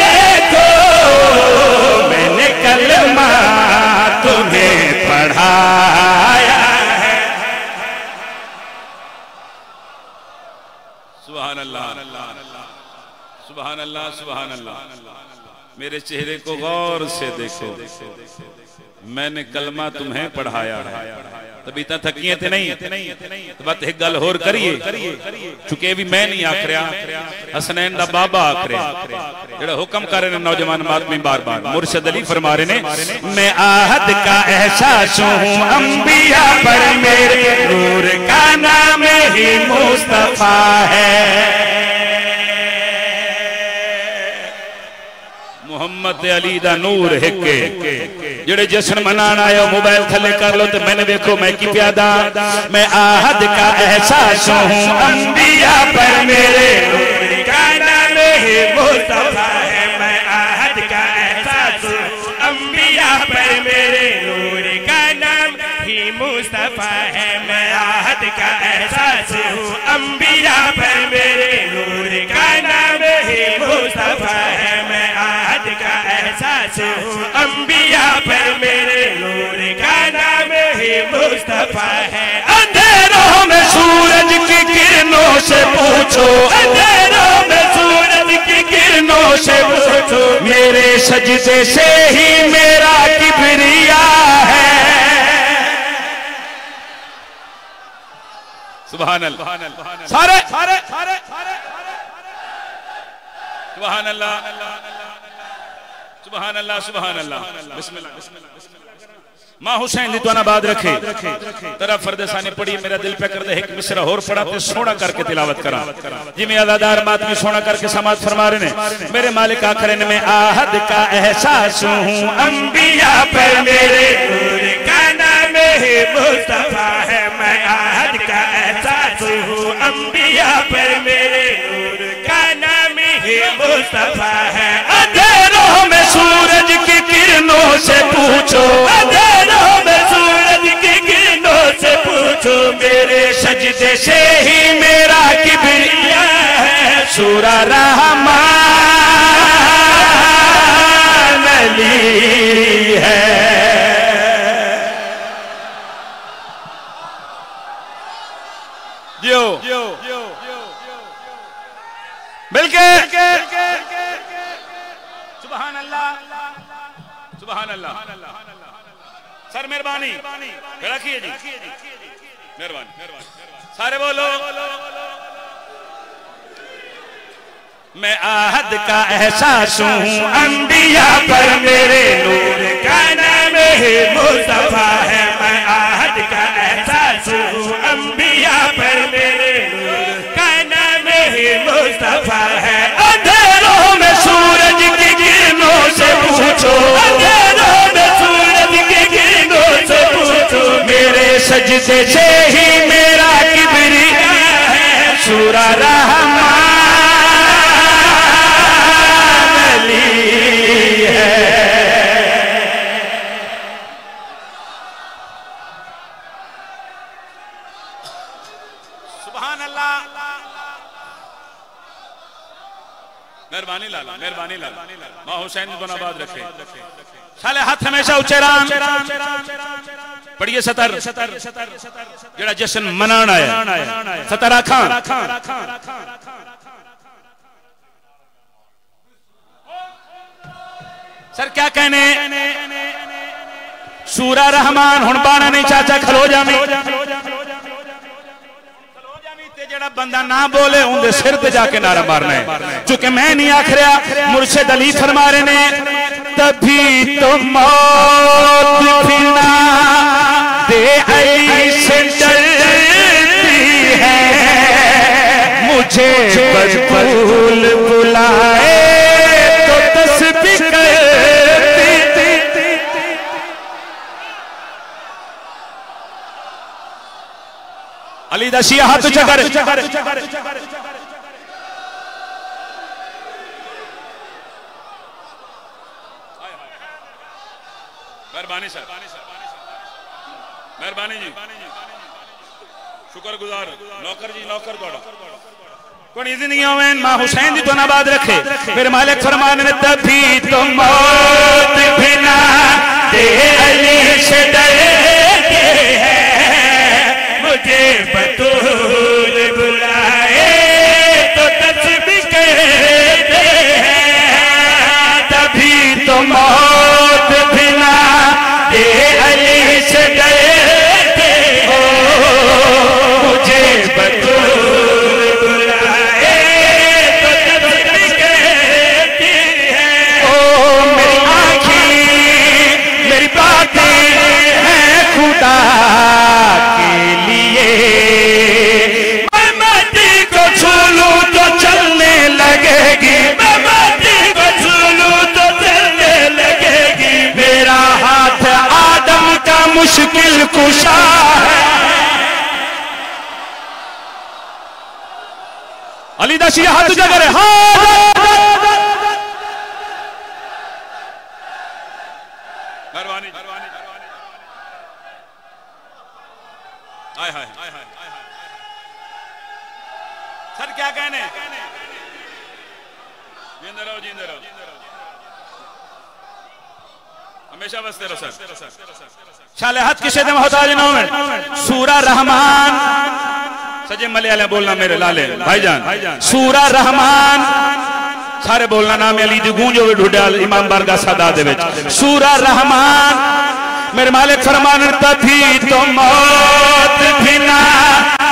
देखो मैंने कलमा तुम्हें पढ़ाया है सुभान अल्लाह सुभान अल्लाह सुभान अल्लाह मेरे चेहरे को गौर से देखो मैंने कलमा तुम्हें पढ़ाया है तभी इतना थकिए थे नहीं तो बात एक गल होर करिए चुके भी मैं नहीं आख रहा हसनैन दा बाबा आख रहा जेड़ा हुक्म कर रहे नौजवान आदमी बार बार मुर्शिद अली फरमा रहे ने मैं आहद का एहसास हूँ अंबिया पर मेरे नूर का नाम ही मुस्तफा है मोहम्मद अली दा नूर हिके जेड़े जश्न मनाना आयो मोबाइल थले कर लो तो मैंने देखो मैं की प्यादा मैं आहद का एहसास हूँ अंबिया पर मेरे नूर का नाम ही मुस्तफा है मैं आहद का एहसास हूँ अंबिया पर मेरे नूर का नाम ही मुस्तफा है मैं आहद का एहसास हूँ अंबिया पर मेरे नूर का नाम ही मुस्तफा है मैं आहद का एहसास हूँ अंबिया पर मेरे नूर का नाम ही मुस्तफा है अंधेरों में सूरज की किरणों से पूछो अंधेरों में सूरज की किरणों से पूछो मेरे सजदे से ही मेरा किबरिया है सुभान अल्लाह सारे सुभान अल्लाह सुभान अल्लाह सुभान अल्लाह बिस्मिल्लाह मां हुसैन दी तुना बाद रखे तेरा फरदेसानी पढ़ी मेरा दिल पे कर दे एक मिसरा और पढ़ा ते सोना करके तिलावत करा जिमें अदादार आदमी सोना करके समाज फरमा रहे ने मेरे मालिक आखिर ने मैं आहद का एहसास हूँ अंबिया पर मेरे नूर का नाम ही मुस्तफा है मैं आहद का एहसास हूँ अंबिया पर मेरे नूर का नाम ही मुस्तफा है अंधेरों में सूरज की किरणों से पूछो अंधेरों में सूरज की किरणों से पूछो मेरे सजदे से ही मेरा किबरिया है सूरा रहमान बिल्कुल सुभान अल्लाह सुभान अल्लाह। सर मेहरबानी रखिए जी, मेहरबानी सारे बोलो। मैं आहद का एहसास हूँ अंबिया पर मेरे नूर का नाम मुस्तफा है। मैं आहद का एहसास हूँ अंबिया पर मेरे नूर का नाम मुस्तफा है। अंधेरों में सूरज की किरणों से पूछो, अंधेरों में सूरज की किरणों से पूछो, मेरे सजदे से ही मेरा किबरिया है। सूरा रहमान मेहरबानी लाला, मेहरबानी लाला, माँ हुसैन को आबाद रखे। साले हाथ हमेशा ऊंचे राम पढ़िए। सतर जेड़ा जश्न मनाना है सतर आखा। सर क्या कहने सूरा रहमान हुण बाना नहीं चाचा खलो जामी। जेड़ा बंदा ना बोले उनके सिर पे जाके नारा मारना है। चूंकि मैं नहीं आख रहा, मुर्शिद अली फरमा रहे ने तभी तो मौत भी ना दे अली से डरती है। मुझे बजबूल बुलाए तो तस्बीह करती। अली दा शिया हाथ ऊंचा कर। मेहरबानी सर, मेहरबानी जी, शुक्रगुजार नौकर जी, नौकर तोड़ा कोई जिंदगी में माँ हुसैन जी तो आबाद रखे। फिर मालिक फरमान ने तभी तो मौत भी ना दे अली से डरते हैं। मुझे बतूल बुलाए तो तस्बीह कहते हैं। तभी तो मौत भी ना दे अली से डरते हो। मुझे बतूल बुलाए तो तस्बीह कहते हैं। ओ मेरी आँखें मेरी बातें हैं खुदा के लिए। मैं माटी को छू लूं तो चलने लगेगी। मैं माटी को छू लूं तो चलने लगेगी। मेरा हाथ आदम का मुश्किल कुशा है। अली दशी हाथ उठा करे। सर क्या कहने जींदे रहो, जींदे रहो, हमेशा बसते रहो सर। शाले हाथ किसे दे मोहताज ना में सूरा रहमान सजे मलयालम बोलना मेरे लाले भाईजान। सूरा रहमान सारे बोलना नाम अली दी गूंजो ढूंढाल इमाम बारगाह सादा दे विच। सूरा रहमान मेरे मालिक फरमान तभी तो मौत भी ना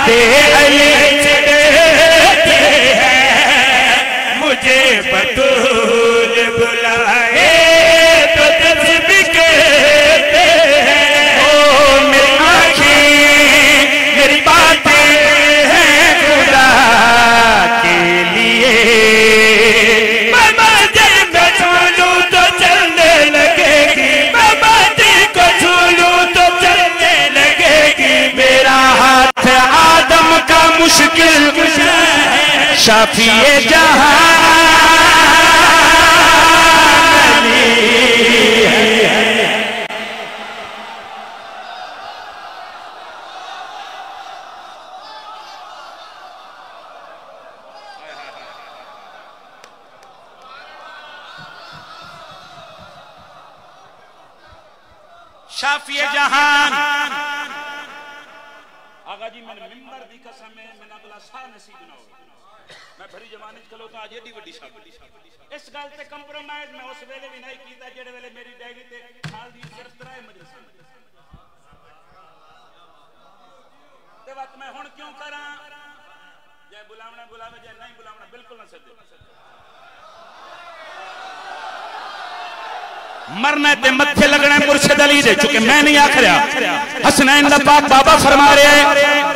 दे अली से डरते हैं। मुझे बतूल बुलाए तो तस्बीह कहते हैं। ओ मेरी आँखें मेरी बातें हैं खुदा के लिए। मैं माटी को छू लूं तो चलने लगेगी। मैं माटी को छू लूं तो चलने लगेगी। मेरा हाथ आदम का मुश्किल कुशा है। शाफिए जहां शाफिए जहान आगा जी मैंने मिंबर दी कसम है मैंने अगला सा नसीब ना हो। मैं भरी जमाने च खलोता आज एडी वड्डी शादी इस गल ते कंप्रोमाइज मैं उस वेले भी नहीं कीता जेड़े वेले मेरी डायरी ते साल दी सिर्फ 3 मजलिसां ते वक्त मैं हुण क्यों करा जे बुलावना बुलावे जे नहीं बुलावना बिल्कुल ना सदे मरना ते मत्थे लगना मुर्शिद अली दे चुके मैं नहीं आखिया हसनैन दा पाक बाबा फरमा रहे हैं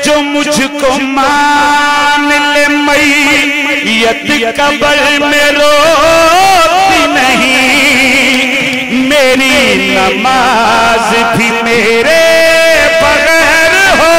जो मुझको मान ले मैयत कब्र में रोती नहीं मेरी नमाज भी मेरे बगैर हो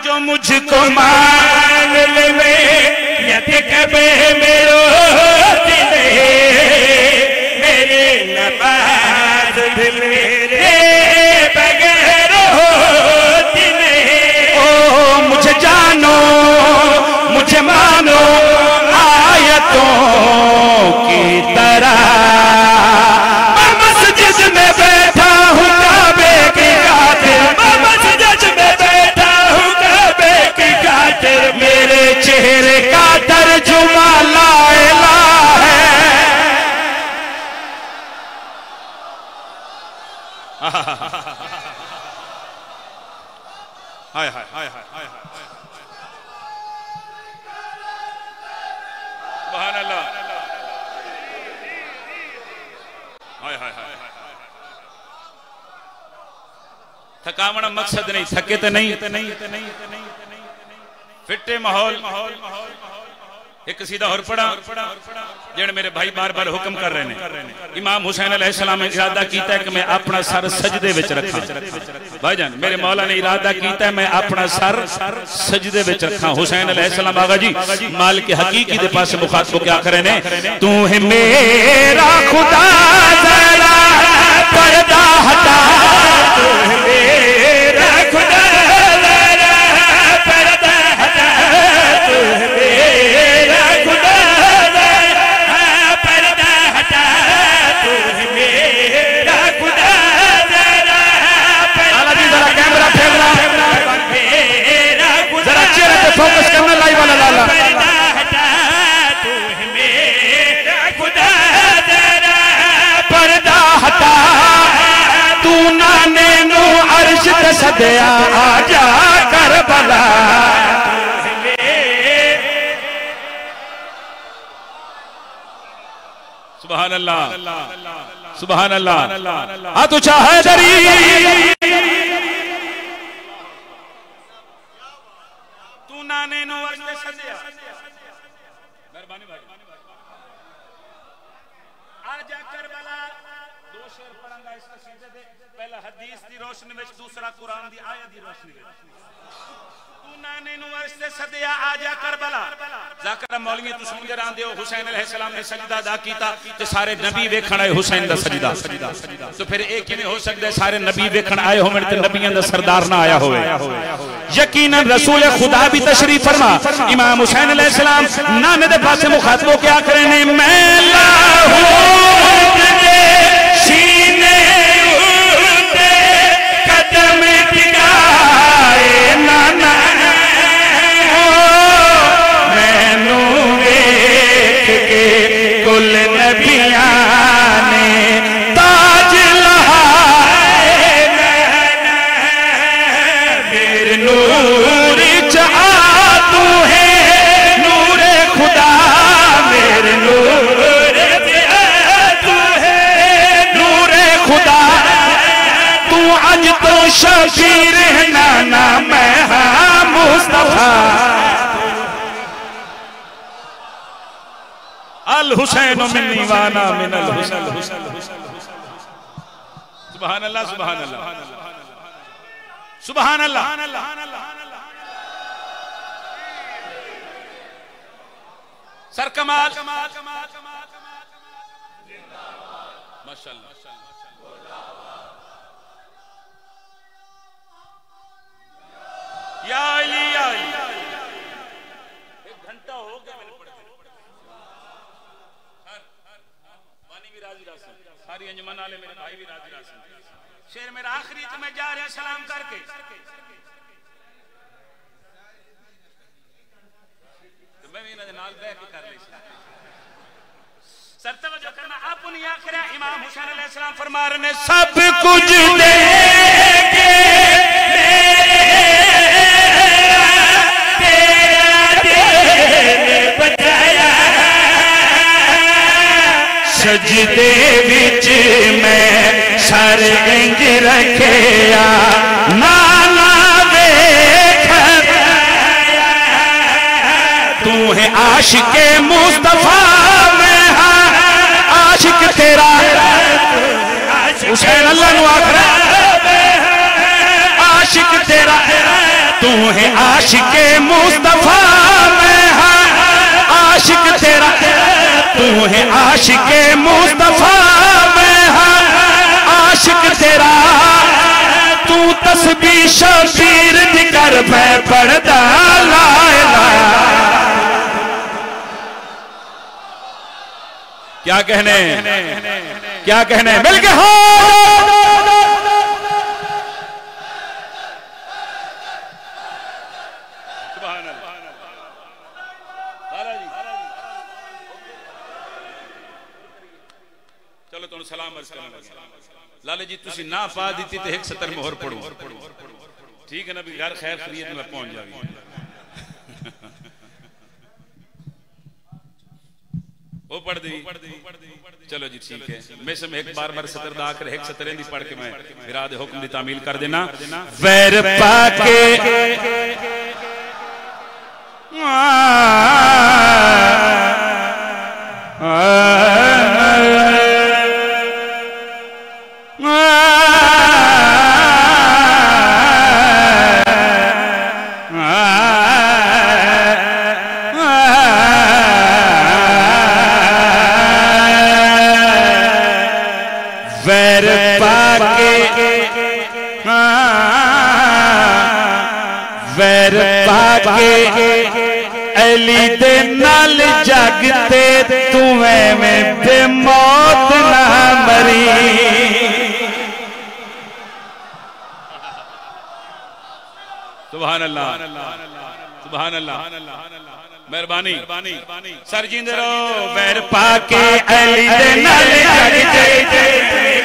जो मुझको मान ले मैयत कब्र में रोती नहीं मेरी नमाज भी मेरे बगैर होती नहीं ओ मुझे जानो मुझे मानो आयतों की तरह मैं मस्जिद में बैठा हूँ काबे की खातिर मैं मस्जिद में बैठा हूँ काबे की खातिर मेरे चेहरे का तर्जुमा ला इलाहा है हाय हाय हाय हाय हाय सुभान अल्लाह हाय हाय हाय थकावना मकसद नहीं थके तो नहीं फिटे माहौल एक सीधा और पड़ा जेड़ मेरे भाई बार बार हुक्म कर रहे हैं इमाम हुसैन अलैहिस्सलाम ने इरादा कीता कि मैं अपना सर सजदे विच रखा भाईजान मेरे मौला ने इरादा कीता मैं अपना सर सजदे विच रखा हुसैन अलैहिस्सलाम आगा जी माल के हकीकी दे पास मुखातब क्या करे ने तू है मेरा खुदा जरा पर्दा हटा तू है मेरा खुदा जरा पर्दा हटा तू है मेरा खुदा जरा पर्दा हटा तू है मेरा खुदा जरा आला जी जरा कैमरा फेरना जरा चेहरे पे फोकस करना लाइव वाला लाला पर्दा हटा तू है मेरा खुदा जरा पर्दा हटा तू नाने नु अर्श ते सदया आजा करबला सुभान अल्लाह सुभान अल्लाह आ तू चाहे दरी तू नाने नु अर्श ते सदया मेहरबानी भाई आजा करबला दो शेर पढ़ांगा इस कसीदे दे पहला हदीस दी रोशनी विच दूसरा कुरान दी आयत दी रोशनी विच तू नाने नु अर्श ते सदया आजा करबला ज़ाकिर मौलवी तू सुनदे रहंदे हो हुसैन अलैहिस्सलाम ने सजदा अदा कीता ते सारे नबी वेखण आए हुसैन दा सजदा तो फिर एक किवें हो सकदा है सारे नबी वेखण आए होवन ते नबियां दा सरदार ना आया होवे यकीनन रसूल खुदा भी तशरीफ फरमा इमाम हुसैन अलैहिस्सलाम नाने दे पासे मुखातबो क्या करे ने मैं लाहू सीने उते कदम टिकाए नाना मैनू वेख के कुल नबियां ने ताज लहाए मेरे नूर चा तू है नूर खुदा मेरे नूर तू है नूर खुदा तू अज तो शबीर है नाना मैं हाँ मुस्तफा अल हुसैन मिन्नी वाना मिनल हुसैन। सुभान अल्लाह सुभान अल्लाह सुभान अल्लाह। सर कमाल माशाअल्लाह। या अली या अली। एक घंटा हो गया मैंने पढ़ते पानी भी राजी रासन, सारी अंजमन वाले मेरे भाई भी राजी रासन। शेर मेरा आखिरी तो मैं जा रहा सलाम करके। तो मैं भी नाल बैठ के कर ली। सर तवज्जो करना अपनी आखिर इमाम हुसैन अलैहिस्सलाम फरमा रहे हैं सब कुछ देके सजदे विच मैं सर इंज रखिया नाला वेख तू है आशिके मुस्तफा में आशिक तेरा हुसैन अल्लाह नु आखरा आशिक तेरा तू है आशिके मुस्तफा में आशिक तेरा तू है आशिके मुस्तफा में आशिक तेरा तू तस्बीह शबीर दिकर मैं पढ़दा ला इलाहा। क्या कहने मिल के हो सलाम अर्ज करने लगे। लाले जी तुसी ना पा दी तो 170 मोहर पढ़ो ठीक है ना भी घर खैर खैरियत में पहुंच जाएगी। वो पढ़ दी चलो जी ठीक है। मैं समय एक बार सतर दा कर 170 दी पढ़ के मैं इरादे हुक्म दी तामील कर देना। वैर पाके वैर पाके अली दे नाल जगते तू में बेमौत ना मरी। सुभान अल्लाह सुभान अल्लाह मेहरबानी सर जींदे रहो। वैर पाके अली दे नाल जगते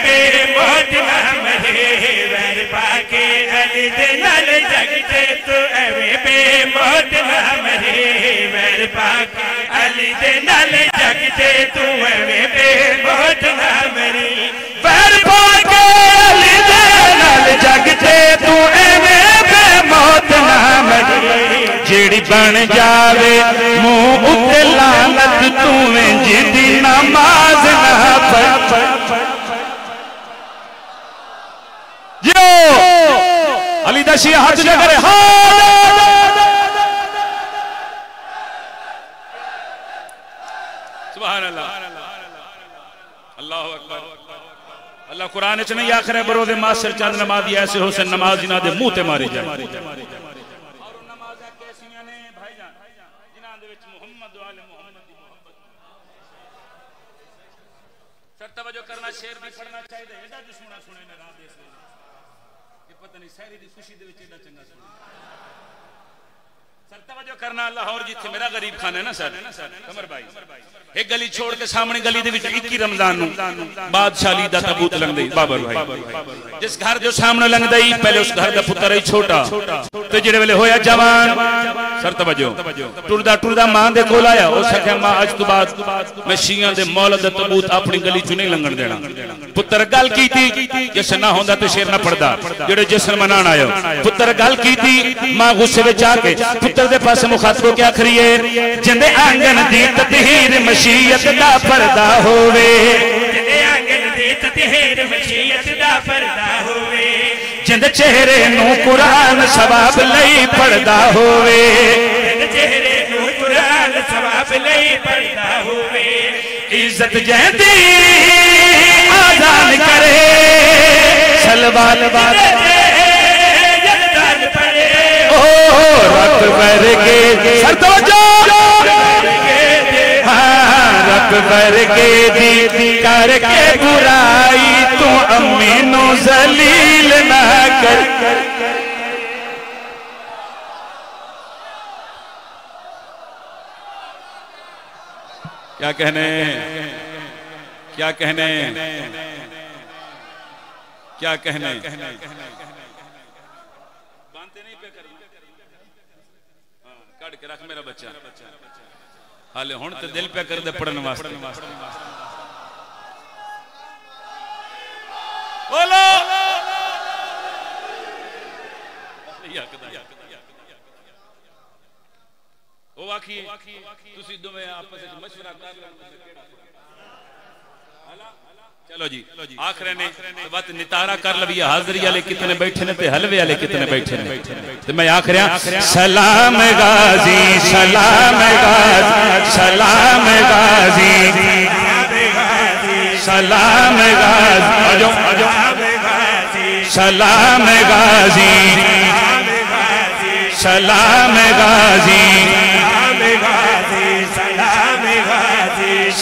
बेमौत ना मरी। वैर पाके अली दे नाल जगते तू एवें बेमौत ना मरी। वैर पाके अली दे नाल जगते तू एवें बेमौत ना मरी। वैर पाके अली दे नाल जगते तू एवें बेमौत ना मरी। जेड़ी बन जावे मुंह उत्ते लानत तू जिंदी नमाज ना पढ़। जो अली दशी हाथ न करे सुभान अल्लाह अल्लाहु अकबर। अल्लाह कुरान च नहीं आखिर बरोदे मासर चंद नमाजी ऐसे हो से नमाज जिन्हां दे मुंह ते मारी जाए। तवज्जो करना शेर भी पढ़ना चाहिए। एडा जो सुना सुने ने रात देस ये पता नहीं सहरी दी खुशी दे विच एडा चंगा सुना। सर तवज्जो करना लाहौर जिथे मेरा गरीब खान है ना सर कमर भाई एक गली छोड़ के सामने गली दे विच 21 रमजान नु बादशाह अली दा तबूत लंघदे बाबर भाई। जिस घर जो सामने लंघदा ही पहले उस घर दा पुत्र ही छोटा ते जेड़े वेले होया जवान। सर तवज्जो टुरदा टुरदा मां दे कोल आया उस आख्या मां अज तो बाद मैं शियां दे मौलद दा तबूत अपनी गली चो नहीं लंघण देना। पुत्र गल कीती जिस ना होंदा ते शेर ना पढ़दा जेड़े जिसन मनाण आयो। पुत्र गल कीती मां गुस्से विच आके पुत्र दे पास मुखातबो क्या खरीए जिंदे आंगन दी ततहीर मशीयत दा पर्दा होवे जिंदे आंगन दी ततहीर मशीयत दा पर्दा होवे जिंद चेहरे नू कुरान सवाब लई पढ़दा होवे जिंद चेहरे नू कुरान सवाब लई पढ़दा होवे इज्जत जहदी आजान करे सलवाल रब वर्गे रब वर्गे दी करके बुराई तू अमीनो जलील ना कर क्या कहने क्या कहने क्या कहने बांधते नहीं पे कर काट के रख मेरा बच्चा हाले हुण ते दिल पे कर दे पढ़ने वास्ते बोलो ओ वाकी तुसी दोवे आपस में मशवरा कर लो चलो जी आखिर ने बात नितारा कर लवी हाजिरी वाले कितने बैठे ने ते हलवे वाले कितने बैठे ने ते मैं आखिर सलाम गाजी सलाम गाजी सलाम गाजी सलाम गाजी आजो आजो सलाम गाजी सलाम गाजी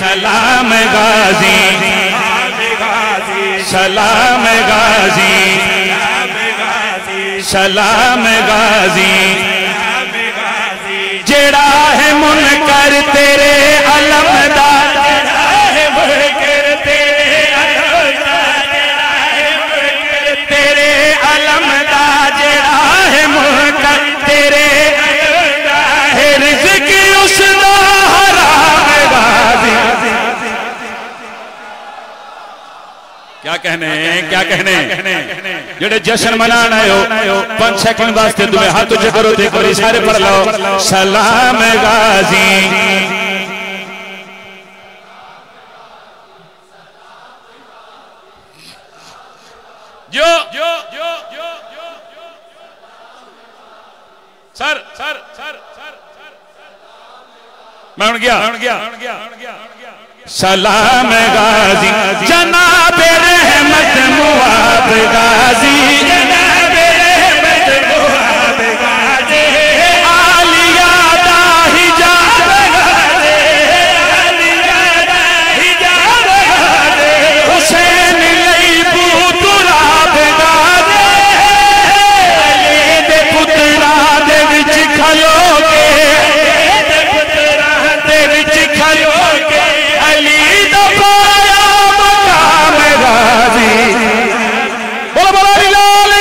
सलाम गाजी सलाम गाजी सलाम गाजी जेड़ा है मुनकर तेरे अलमदा तेरे अलमदा जेड़ा है मुनकर तेरे है रिज़्क़ उसदा हराम गाजी क्या कहने जेड़े जश्न मनाना हो 5 सेकंड वास्ते तुम्हें हाथ उच्चे करो ते कोई सारे पढ़ लो सलाम गाजी जो सर सर सर मैं उठ गया सलाम गाजी जनाब रहमत मुआब गाजी जनाब रहमत मुआब गाजी आलिया दा हिजाब गाजी आलिया दा हिजाब गाजी हुसैन लई पुतराब गाजी अली दे पुतरा दे विच खलोगे दे पुतरा दे विच खलोगे अली दा पाया मकाम गाजी बोलो बोलो लाल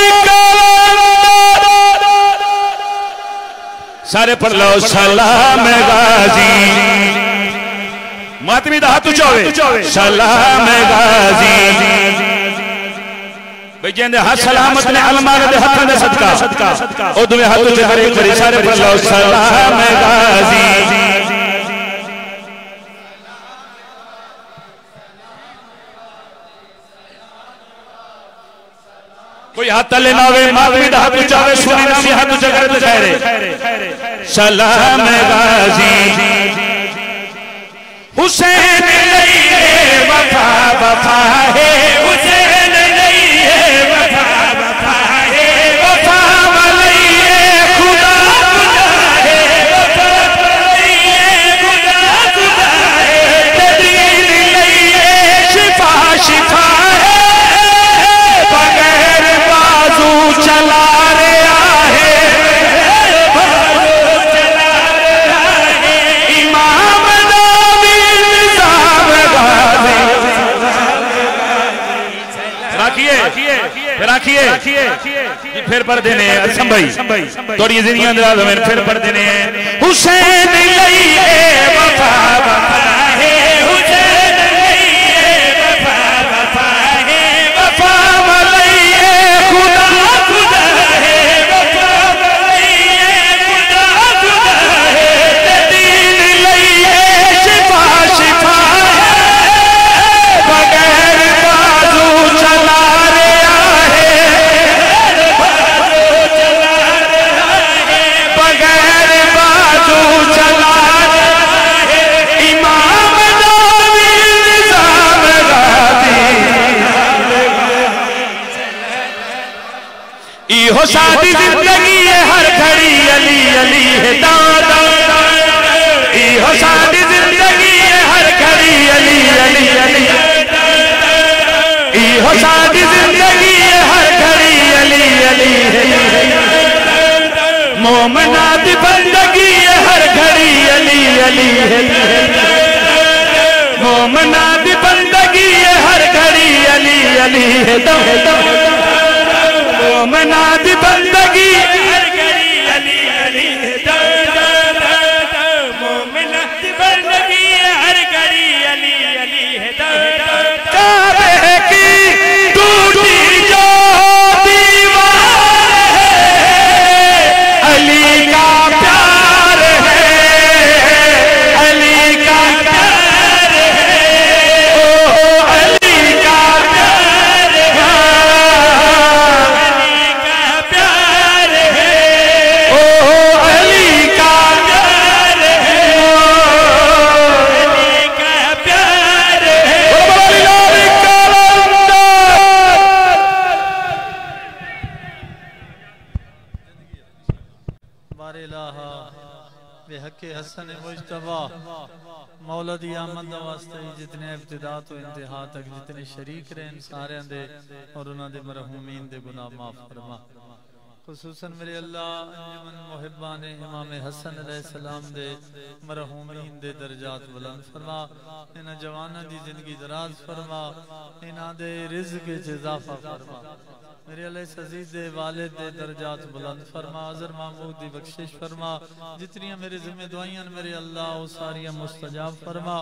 सारे पढ़ लो सलाम गाजी मातमी दा हाथ उच्चा होवे सलाम गाजी भाई जेंदे हाथ सलामत ने अलमार दे हाथां दे सदका ओ दुवे हाथ उच्चे करे खड़ी सारे पढ़ लो सलाम गाजी कोई हाथ तले ना होवे मातमी दा हाथ उच्चा होवे सुनी ना भी हाथ उच्चा करे ते खैरे सलाम गाजी हुसैन लई वफा वफा है हुसैन लई वफा वफा है वफा वाली खुदा खुदा है वफा वाली खुदा खुदा है तदीन लई शिफा शिफा है बगैर बाजू चला रहा है इमाम राखिए फिर पढ़ देने संभाई थोड़ी जिंदगी अंदर फिर पढ़ देने हुसैन लई वफा वफा है हुसैन लई वफा वफा है वफा वाली खुदा खुदा है वफा वाली खुदा खुदा सादी जिंदगी है हर घड़ी अली अली है दादा, इहो सादी जिंदगी है हर घड़ी अली अली अली, इहो सादी जिंदगी है हर घड़ी अली अली है, मोमना दी बंदगी है हर घड़ी अली अली है, मोमना दी बंदगी है हर घड़ी अली अली है, मोमना दी बंदगी हर घड़ी अली अली है, मोमना दी बंदगी हर घड़ी अली अली है, काबे की टूटी जो दीवार है अली का प्यार है, अली का प्यार है, ओ अली का प्यार है, अली का प्यार है, ओ अली का प्यार है, अली का प्यार है। बारिलाहा बेहक़े हसन मुज्तबा मौला दी आमद वास्ते जितने इब्तिदा तो इंतहा तक जितने शरीक रहे सारे दे और उन्हां दे मरहूमीन दे गुनाह माफ फरमा। खुसूसन मेरे अल्लाह अंजुमन मुहिब्बान इमाम हसन अलैहिस्सलाम दे मरहूमीन दे दर्जात बुलंद फरमा, इन्हां जवानां दी जिंदगी दराज फरमा, इन्हां दे रिज़्क़ च इज़ाफा फरमा, मेरे अल्लाह अजीज दे वालिद दे दर्जात बुलंद फरमा, अज़र महमूद दी बख्शिश फरमा, जितनियां मेरे जिम्मे दुआइयां मेरे अल्लाह वो सारियां मुस्तजाब फरमा।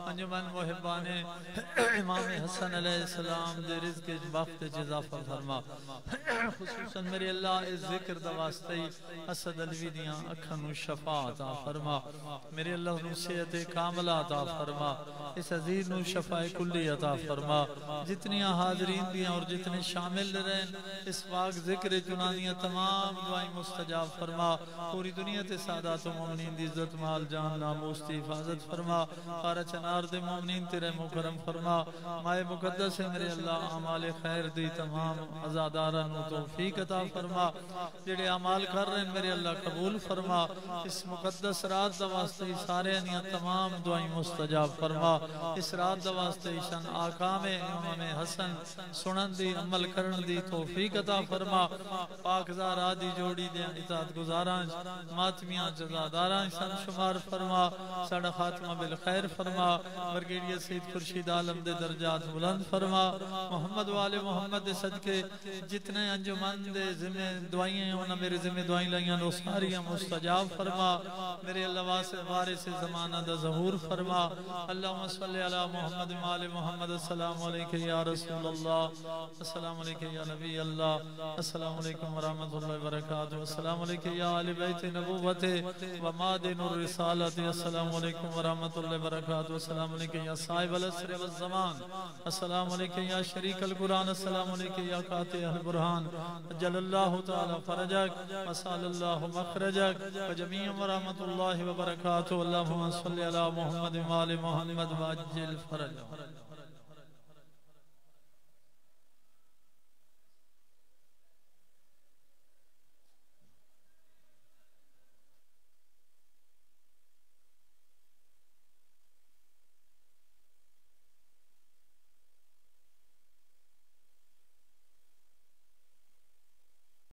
अंजुमन मुहिब्बाने इमाम हसन अलैहिस्सलाम दे रिज़्क़ च वक्त च इज़ाफा फरमा। खुसूसन मेरे अल्लाह इस ज़िक्र दा वास्ते असद अलवी दियां अखां नूं शफा अता फरमा, मेरे अल्लाह नूं सेहत कामिला अता फरमा, इस अजीज नूं शफा कुल्ली अता फरमा। जितनियां हाज़रीन दियां और जितने शामिल इस पाक ज़िक्र चुनानियां तमाम दुआएं मुस्तजाब फरमा, पूरी दुनिया ते सादात व मोमिनीन दी इज्जत माल जान नामूस दी हिफाजत फरमा, हर चनार दे मोमिनीन तेरे मुकरम फरमा। माए मुकद्दस है मेरे अल्लाह अमाल खैर दी तमाम अज़ादारां नूं तौफीक अता फरमा, जेड़े अमाल कर रहे हैं मेरे अल्लाह कबूल फरमा। इस मुकद्दस रात दा वास्ते सारे दियां तमाम दुआएं मुस्तजाब फरमा। इस रात दा वास्ते शन आकाम इमाम हसन सुनन दी अमल करन दी तौफीक अता फरमा। पाकज़ारा दी जोड़ी दे इताअत गुज़ारां मातमियां जज़ादारां सन शुमार फरमा, साडा खात्मा बिल खैर फरमा, ब्रिगेडियर सईद खुर्शीद आलम दे दर्जात बुलंद फरमा। मोहम्मद वाले मोहम्मद दे सदके जितने अंजुमन दे जिम्मे दुआएं उन्हां मेरे जिम्मे दुआएं लाइयां नो सारियां मुस्तजाब फरमा, मेरे अल्लाह वारिस ज़माना दा ज़हूर फरमा। अल्लाहुम्मा सल्ली अला मोहम्मद व आले मोहम्मद। अस्सलामु अलैका या रसूल अल्लाह, अस्सलामु अलैका या नबी अल्लाह, अस्सलामु अलैकुम व रहमतुल्लाहि व बरकातुहू, अस्सलामु अलैका या अहले बैत नबुव्वत व मादिनुर रिसालत, अस्सलामु अलैकुम व रहमतुल्लाहि व बरकातुहू, अस्सलामु अलैका या साहिब अल असर व ज़मान, अस्सलामु अलैका या शरीक अल कुरान, अस्सलामु अलैका या काति अल बुरहान, अज्जलल्लाहु तआला फरजक व सल्लल्लाहु मखरजक व जमीअ व रहमतुल्लाहि व बरकातुहू। अल्लाहुम्मा सल्लि अला मुहम्मद व आले मुहम्मद व अज्जिल फरजक।